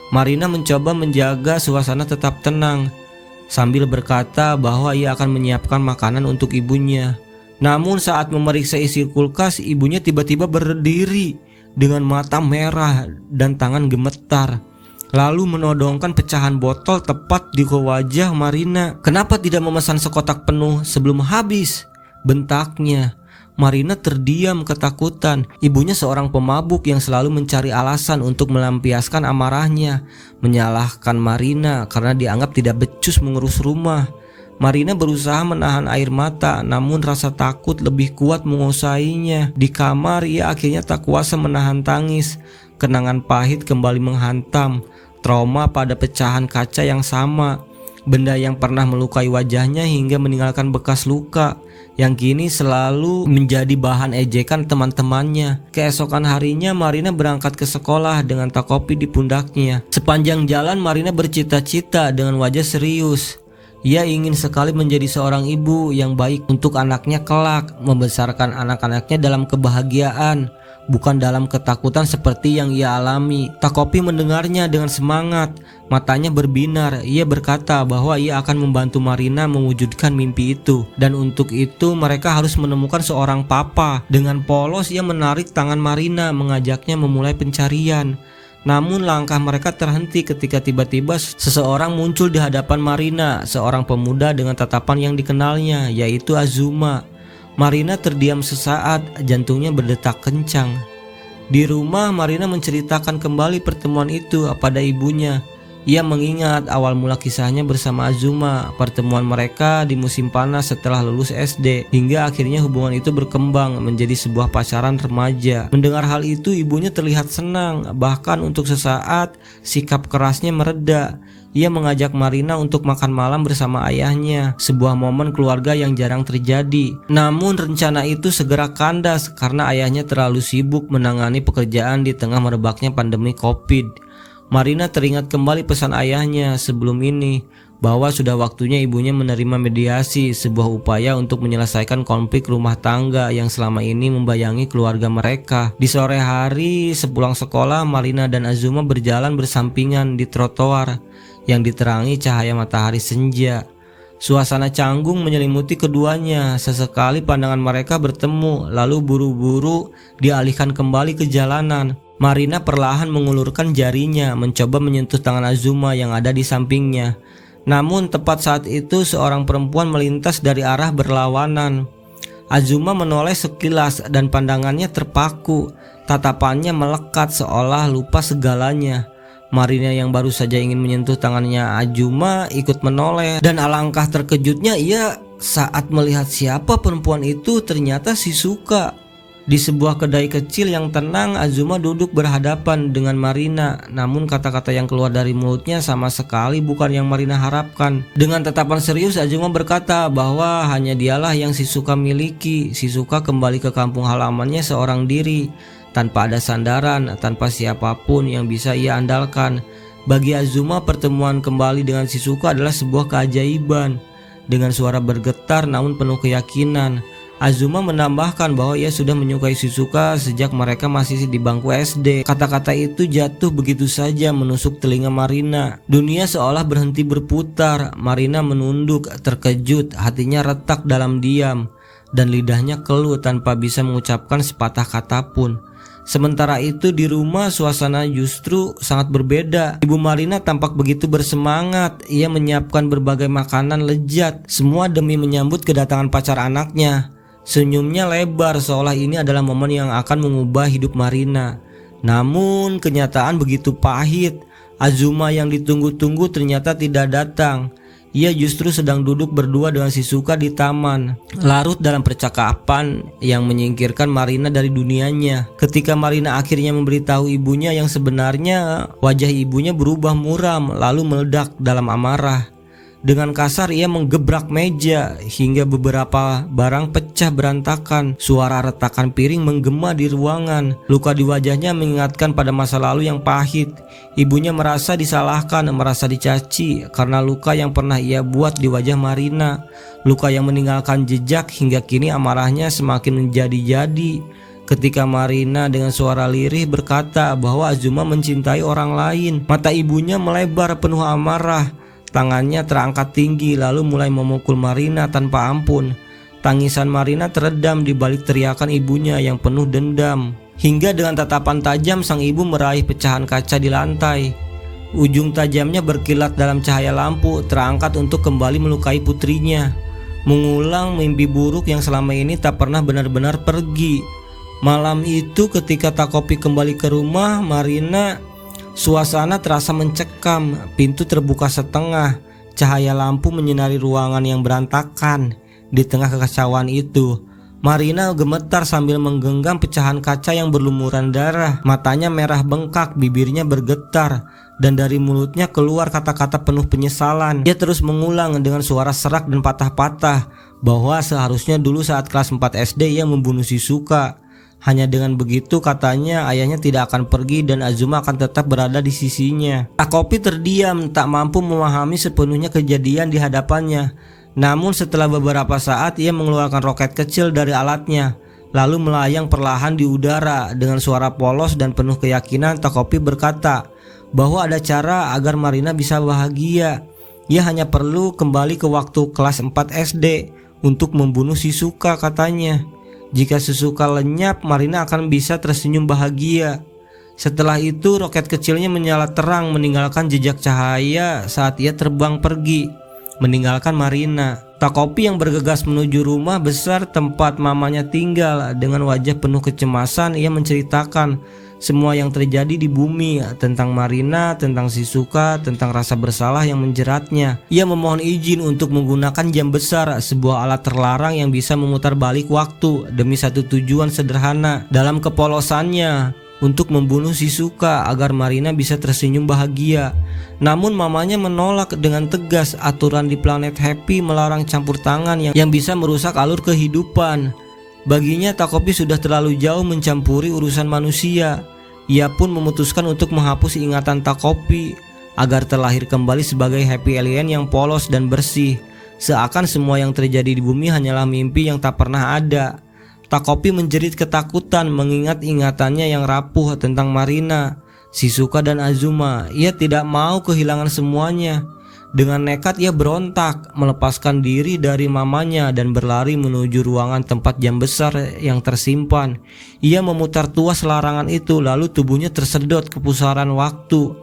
Marina mencoba menjaga suasana tetap tenang, sambil berkata bahwa ia akan menyiapkan makanan untuk ibunya. Namun saat memeriksa isi kulkas, ibunya tiba-tiba berdiri dengan mata merah dan tangan gemetar, lalu menodongkan pecahan botol tepat di wajah Marina. "Kenapa tidak memesan sekotak penuh sebelum habis?" bentaknya. Marina terdiam ketakutan. Ibunya seorang pemabuk yang selalu mencari alasan untuk melampiaskan amarahnya, menyalahkan Marina karena dianggap tidak becus mengurus rumah. Marina berusaha menahan air mata, namun rasa takut lebih kuat menguasainya. Di kamar, ia akhirnya tak kuasa menahan tangis. Kenangan pahit kembali menghantam, trauma pada pecahan kaca yang sama, benda yang pernah melukai wajahnya hingga meninggalkan bekas luka, yang kini selalu menjadi bahan ejekan teman-temannya. Keesokan harinya Marina berangkat ke sekolah dengan Takopi di pundaknya. Sepanjang jalan Marina bercita-cita dengan wajah serius. Ia ingin sekali menjadi seorang ibu yang baik untuk anaknya kelak, membesarkan anak-anaknya dalam kebahagiaan, bukan dalam ketakutan seperti yang ia alami. Takopi mendengarnya dengan semangat, matanya berbinar. Ia berkata bahwa ia akan membantu Marina mewujudkan mimpi itu, dan untuk itu mereka harus menemukan seorang papa. Dengan polos ia menarik tangan Marina, mengajaknya memulai pencarian. Namun langkah mereka terhenti ketika tiba-tiba seseorang muncul di hadapan Marina, seorang pemuda dengan tatapan yang dikenalnya, yaitu Azuma. Marina terdiam sesaat, jantungnya berdetak kencang. Di rumah, Marina menceritakan kembali pertemuan itu pada ibunya. Ia mengingat awal mula kisahnya bersama Azuma, pertemuan mereka di musim panas setelah lulus SD, hingga akhirnya hubungan itu berkembang menjadi sebuah pacaran remaja. Mendengar hal itu, ibunya terlihat senang, bahkan untuk sesaat sikap kerasnya mereda. Ia mengajak Marina untuk makan malam bersama ayahnya, sebuah momen keluarga yang jarang terjadi. Namun rencana itu segera kandas karena ayahnya terlalu sibuk menangani pekerjaan di tengah merebaknya pandemi Covid. Marina teringat kembali pesan ayahnya sebelum ini bahwa sudah waktunya ibunya menerima mediasi, sebuah upaya untuk menyelesaikan konflik rumah tangga yang selama ini membayangi keluarga mereka. Di sore hari sepulang sekolah, Marina dan Azuma berjalan bersampingan di trotoar yang diterangi cahaya matahari senja. Suasana canggung menyelimuti keduanya. Sesekali pandangan mereka bertemu, lalu buru-buru dialihkan kembali ke jalanan. Marina perlahan mengulurkan jarinya, mencoba menyentuh tangan Azuma yang ada di sampingnya. Namun tepat saat itu seorang perempuan melintas dari arah berlawanan. Azuma menoleh sekilas dan pandangannya terpaku. Tatapannya melekat seolah lupa segalanya. Marina yang baru saja ingin menyentuh tangannya Azuma ikut menoleh, dan alangkah terkejutnya ia saat melihat siapa perempuan itu. Ternyata Shizuka. Di sebuah kedai kecil yang tenang, Azuma duduk berhadapan dengan Marina. Namun kata-kata yang keluar dari mulutnya sama sekali bukan yang Marina harapkan. Dengan tatapan serius, Azuma berkata bahwa hanya dialah yang Shizuka miliki. Shizuka kembali ke kampung halamannya seorang diri, tanpa ada sandaran, tanpa siapapun yang bisa ia andalkan. Bagi Azuma, pertemuan kembali dengan Shizuka adalah sebuah keajaiban. Dengan suara bergetar namun penuh keyakinan, Azuma menambahkan bahwa ia sudah menyukai Shizuka sejak mereka masih di bangku SD. Kata-kata itu jatuh begitu saja menusuk telinga Marina. Dunia seolah berhenti berputar. Marina menunduk, terkejut, hatinya retak dalam diam, dan lidahnya keluh tanpa bisa mengucapkan sepatah kata pun. Sementara itu di rumah suasana justru sangat berbeda. Ibu Marina tampak begitu bersemangat. Ia menyiapkan berbagai makanan lezat, semua demi menyambut kedatangan pacar anaknya. Senyumnya lebar seolah ini adalah momen yang akan mengubah hidup Marina. Namun kenyataan begitu pahit. Azuma yang ditunggu-tunggu ternyata tidak datang. Ia justru sedang duduk berdua dengan Shizuka di taman, larut dalam percakapan yang menyingkirkan Marina dari dunianya. Ketika Marina akhirnya memberitahu ibunya yang sebenarnya, wajah ibunya berubah muram lalu meledak dalam amarah. Dengan kasar ia menggebrak meja hingga beberapa barang pecah berantakan. Suara retakan piring menggema di ruangan. Luka di wajahnya mengingatkan pada masa lalu yang pahit. Ibunya merasa disalahkan, merasa dicaci karena luka yang pernah ia buat di wajah Marina. Luka yang meninggalkan jejak hingga kini amarahnya semakin menjadi-jadi. Ketika Marina dengan suara lirih berkata bahwa Azuma mencintai orang lain, mata ibunya melebar penuh amarah. Tangannya terangkat tinggi lalu mulai memukul Marina tanpa ampun. Tangisan Marina teredam di balik teriakan ibunya yang penuh dendam. Hingga dengan tatapan tajam sang ibu meraih pecahan kaca di lantai. Ujung tajamnya berkilat dalam cahaya lampu, terangkat untuk kembali melukai putrinya. Mengulang mimpi buruk yang selama ini tak pernah benar-benar pergi. Malam itu ketika Takopi kembali ke rumah Marina, suasana terasa mencekam. Pintu terbuka setengah. Cahaya lampu menyinari ruangan yang berantakan. Di tengah kekacauan itu, Marina gemetar sambil menggenggam pecahan kaca yang berlumuran darah. Matanya merah bengkak, bibirnya bergetar, dan dari mulutnya keluar kata-kata penuh penyesalan. Dia terus mengulang dengan suara serak dan patah-patah bahwa seharusnya dulu saat kelas 4 SD ia membunuh Shizuka. Hanya dengan begitu katanya ayahnya tidak akan pergi dan Azuma akan tetap berada di sisinya. Takopi terdiam, tak mampu memahami sepenuhnya kejadian di hadapannya. Namun setelah beberapa saat ia mengeluarkan roket kecil dari alatnya, lalu melayang perlahan di udara. Dengan suara polos dan penuh keyakinan, Takopi berkata bahwa ada cara agar Marina bisa bahagia. Ia hanya perlu kembali ke waktu kelas 4 SD untuk membunuh Shizuka katanya. Jika Shizuka lenyap, Marina akan bisa tersenyum bahagia. Setelah itu roket kecilnya menyala terang meninggalkan jejak cahaya saat ia terbang pergi, meninggalkan Marina. Takopi yang bergegas menuju rumah besar tempat mamanya tinggal. Dengan wajah penuh kecemasan, ia menceritakan semua yang terjadi di bumi, tentang Marina, tentang Shizuka, tentang rasa bersalah yang menjeratnya. Ia memohon izin untuk menggunakan jam besar, sebuah alat terlarang yang bisa memutar balik waktu demi satu tujuan sederhana. Dalam kepolosannya, untuk membunuh Shizuka agar Marina bisa tersenyum bahagia. Namun mamanya menolak dengan tegas. Aturan di planet Happy melarang campur tangan yang bisa merusak alur kehidupan. Baginya Takopi sudah terlalu jauh mencampuri urusan manusia. Ia pun memutuskan untuk menghapus ingatan Takopi agar terlahir kembali sebagai happy alien yang polos dan bersih. Seakan semua yang terjadi di bumi hanyalah mimpi yang tak pernah ada. Takopi menjerit ketakutan mengingat ingatannya yang rapuh tentang Marina, Shizuka dan Azuma. Ia tidak mau kehilangan semuanya. Dengan nekat ia berontak, melepaskan diri dari mamanya dan berlari menuju ruangan tempat jam besar yang tersimpan. Ia memutar tuas larangan itu, lalu tubuhnya tersedot ke pusaran waktu.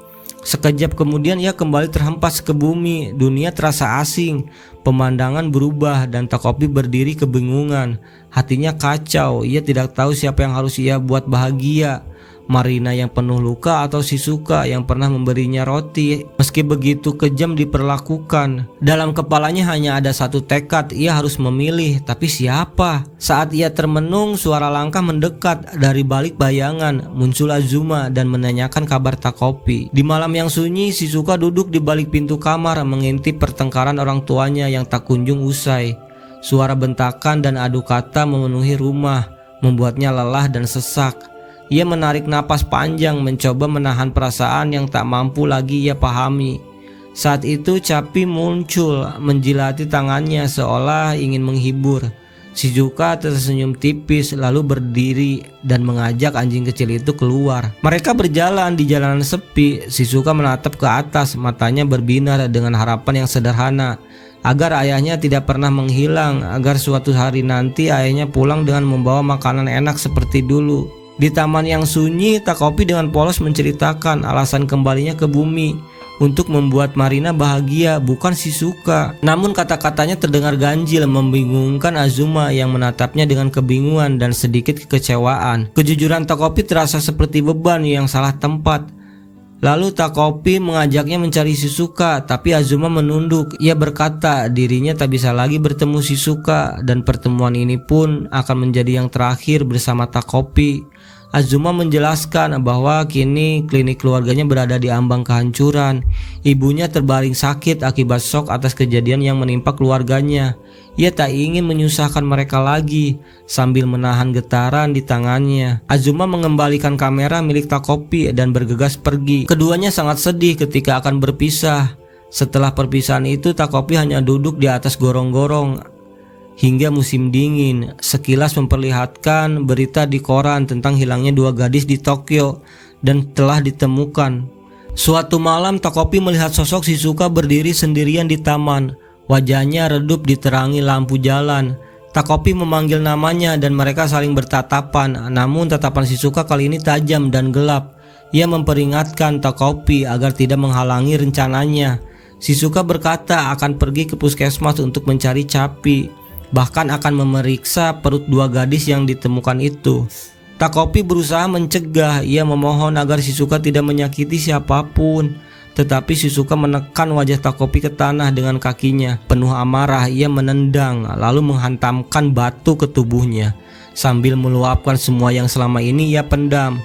Sekejap kemudian ia kembali terhempas ke bumi. Dunia terasa asing, pemandangan berubah dan Takopi berdiri kebingungan. Hatinya kacau, ia tidak tahu siapa yang harus ia buat bahagia, Marina yang penuh luka atau Shizuka yang pernah memberinya roti. Meski begitu kejam diperlakukan, dalam kepalanya hanya ada satu tekad, ia harus memilih, tapi siapa? Saat ia termenung, suara langkah mendekat. Dari balik bayangan muncul Azuma dan menanyakan kabar Takopi. Di malam yang sunyi, Shizuka duduk di balik pintu kamar mengintip pertengkaran orang tuanya yang tak kunjung usai. Suara bentakan dan adu kata memenuhi rumah, membuatnya lelah dan sesak. Ia menarik napas panjang, mencoba menahan perasaan yang tak mampu lagi ia pahami. Saat itu Capi muncul, menjilati tangannya seolah ingin menghibur. Shizuka tersenyum tipis lalu berdiri dan mengajak anjing kecil itu keluar. Mereka berjalan di jalanan sepi. Shizuka menatap ke atas, matanya berbinar dengan harapan yang sederhana, agar ayahnya tidak pernah menghilang, agar suatu hari nanti ayahnya pulang dengan membawa makanan enak seperti dulu. Di taman yang sunyi, Takopi dengan polos menceritakan alasan kembalinya ke bumi untuk membuat Marina bahagia, bukan Shizuka. Namun kata-katanya terdengar ganjil, membingungkan Azuma yang menatapnya dengan kebingungan dan sedikit kekecewaan. Kejujuran Takopi terasa seperti beban yang salah tempat. Lalu Takopi mengajaknya mencari Shizuka, tapi Azuma menunduk. Ia berkata dirinya tak bisa lagi bertemu Shizuka dan pertemuan ini pun akan menjadi yang terakhir bersama Takopi. Azuma menjelaskan bahwa kini klinik keluarganya berada di ambang kehancuran. Ibunya terbaring sakit akibat shock atas kejadian yang menimpa keluarganya. Ia tak ingin menyusahkan mereka lagi. Sambil menahan getaran di tangannya, Azuma mengembalikan kamera milik Takopi dan bergegas pergi. Keduanya sangat sedih ketika akan berpisah. Setelah perpisahan itu, Takopi hanya duduk di atas gorong-gorong hingga musim dingin. Sekilas memperlihatkan berita di koran tentang hilangnya dua gadis di Tokyo dan telah ditemukan. Suatu malam Takopi melihat sosok Shizuka berdiri sendirian di taman. Wajahnya redup diterangi lampu jalan. Takopi memanggil namanya dan mereka saling bertatapan. Namun tatapan Shizuka kali ini tajam dan gelap. Ia memperingatkan Takopi agar tidak menghalangi rencananya. Shizuka berkata akan pergi ke puskesmas untuk mencari Capi, bahkan akan memeriksa perut dua gadis yang ditemukan itu. Takopi berusaha mencegah. Ia memohon agar Shizuka tidak menyakiti siapapun, tetapi Shizuka menekan wajah Takopi ke tanah dengan kakinya. Penuh amarah, ia menendang lalu menghantamkan batu ke tubuhnya sambil meluapkan semua yang selama ini ia pendam.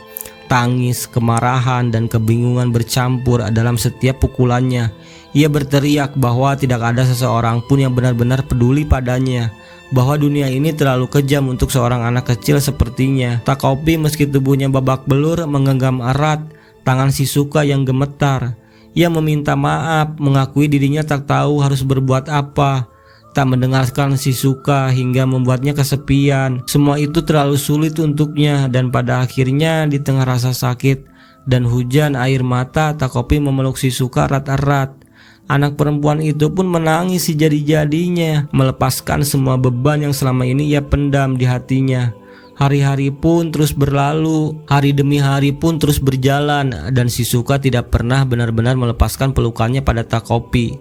Tangis, kemarahan, dan kebingungan bercampur dalam setiap pukulannya. Ia berteriak bahwa tidak ada seseorang pun yang benar-benar peduli padanya, bahwa dunia ini terlalu kejam untuk seorang anak kecil sepertinya. Takopi meski tubuhnya babak belur menggenggam erat tangan Shizuka yang gemetar. Ia meminta maaf, mengakui dirinya tak tahu harus berbuat apa, tak mendengarkan Shizuka hingga membuatnya kesepian. Semua itu terlalu sulit untuknya dan pada akhirnya di tengah rasa sakit dan hujan air mata, Takopi memeluk Shizuka erat-erat. Anak perempuan itu pun menangis sejadi-jadinya, melepaskan semua beban yang selama ini ia pendam di hatinya. Hari-hari pun terus berlalu, hari demi hari pun terus berjalan, dan Shizuka tidak pernah benar-benar melepaskan pelukannya pada Takopi.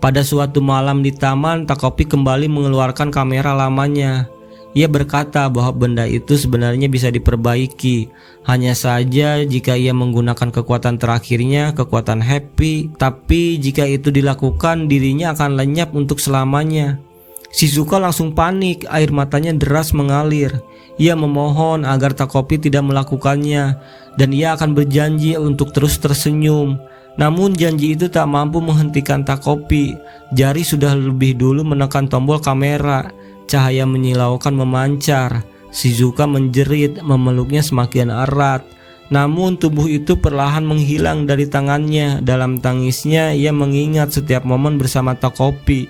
Pada suatu malam di taman, Takopi kembali mengeluarkan kamera lamanya. Ia berkata bahwa benda itu sebenarnya bisa diperbaiki. Hanya saja jika ia menggunakan kekuatan terakhirnya, kekuatan Happy. Tapi jika itu dilakukan, dirinya akan lenyap untuk selamanya. Shizuka langsung panik, air matanya deras mengalir. Ia memohon agar Takopi tidak melakukannya, dan ia akan berjanji untuk terus tersenyum. Namun janji itu tak mampu menghentikan Takopi. Jari sudah lebih dulu menekan tombol kamera. Cahaya menyilaukan memancar. Shizuka menjerit, memeluknya semakin erat. Namun tubuh itu perlahan menghilang dari tangannya. Dalam tangisnya ia mengingat setiap momen bersama Takopi.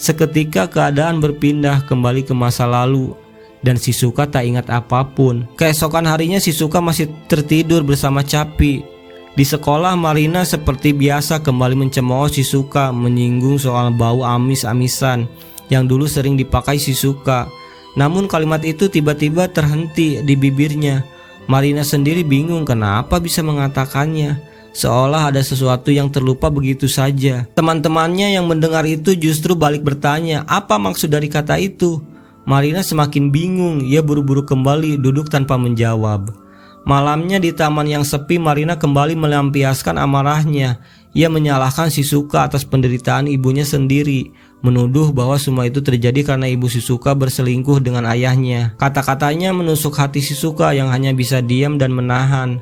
Seketika keadaan berpindah kembali ke masa lalu, dan Shizuka tak ingat apapun. Keesokan harinya Shizuka masih tertidur bersama Capi. Di sekolah, Marina seperti biasa kembali mencemooh Shizuka, menyinggung soal bau amis-amisan yang dulu sering dipakai Shizuka. Namun kalimat itu tiba-tiba terhenti di bibirnya. Marina sendiri bingung kenapa bisa mengatakannya, seolah ada sesuatu yang terlupa begitu saja. Teman-temannya yang mendengar itu justru balik bertanya, apa maksud dari kata itu? Marina semakin bingung, ia buru-buru kembali duduk tanpa menjawab. Malamnya di taman yang sepi, Marina kembali melampiaskan amarahnya. Ia menyalahkan Shizuka atas penderitaan ibunya sendiri, menuduh bahwa semua itu terjadi karena ibu Shizuka berselingkuh dengan ayahnya. Kata-katanya menusuk hati Shizuka yang hanya bisa diam dan menahan.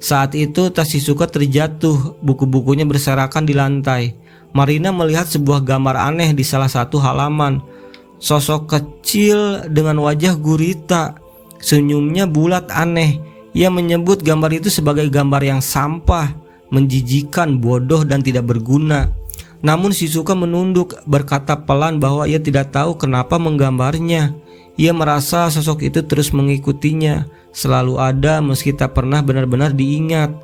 Saat itu tas Shizuka terjatuh, buku-bukunya berserakan di lantai. Marina melihat sebuah gambar aneh di salah satu halaman. Sosok kecil dengan wajah gurita, senyumnya bulat aneh. Ia menyebut gambar itu sebagai gambar yang sampah, menjijikan, bodoh, dan tidak berguna. Namun Shizuka menunduk, berkata pelan bahwa ia tidak tahu kenapa menggambarnya. Ia merasa sosok itu terus mengikutinya, selalu ada meski tak pernah benar-benar diingat.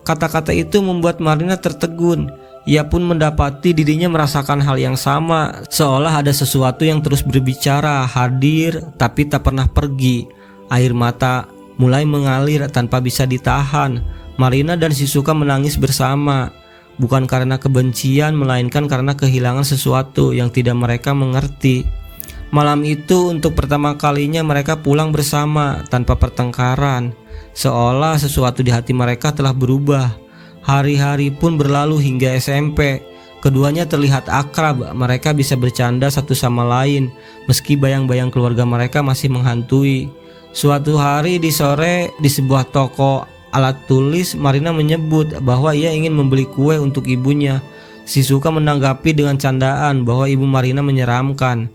Kata-kata itu membuat Marina tertegun. Ia pun mendapati dirinya merasakan hal yang sama, seolah ada sesuatu yang terus berbicara, hadir tapi tak pernah pergi. Air mata mulai mengalir tanpa bisa ditahan. Marina dan Shizuka menangis bersama, bukan karena kebencian melainkan karena kehilangan sesuatu yang tidak mereka mengerti. Malam itu untuk pertama kalinya mereka pulang bersama tanpa pertengkaran, seolah sesuatu di hati mereka telah berubah. Hari-hari pun berlalu hingga SMP. Keduanya terlihat akrab, mereka bisa bercanda satu sama lain meski bayang-bayang keluarga mereka masih menghantui. Suatu hari di sore di sebuah toko alat tulis, Marina menyebut bahwa ia ingin membeli kue untuk ibunya. Shizuka menanggapi dengan candaan bahwa ibu Marina menyeramkan.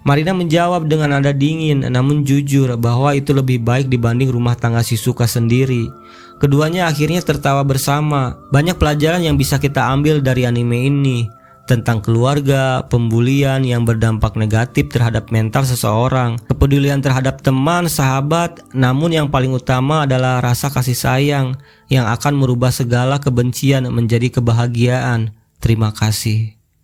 Marina menjawab dengan nada dingin namun jujur bahwa itu lebih baik dibanding rumah tangga Shizuka sendiri. Keduanya akhirnya tertawa bersama. Banyak pelajaran yang bisa kita ambil dari anime ini, tentang keluarga, pembulian yang berdampak negatif terhadap mental seseorang, kepedulian terhadap teman, sahabat, namun yang paling utama adalah rasa kasih sayang yang akan merubah segala kebencian menjadi kebahagiaan. Terima kasih.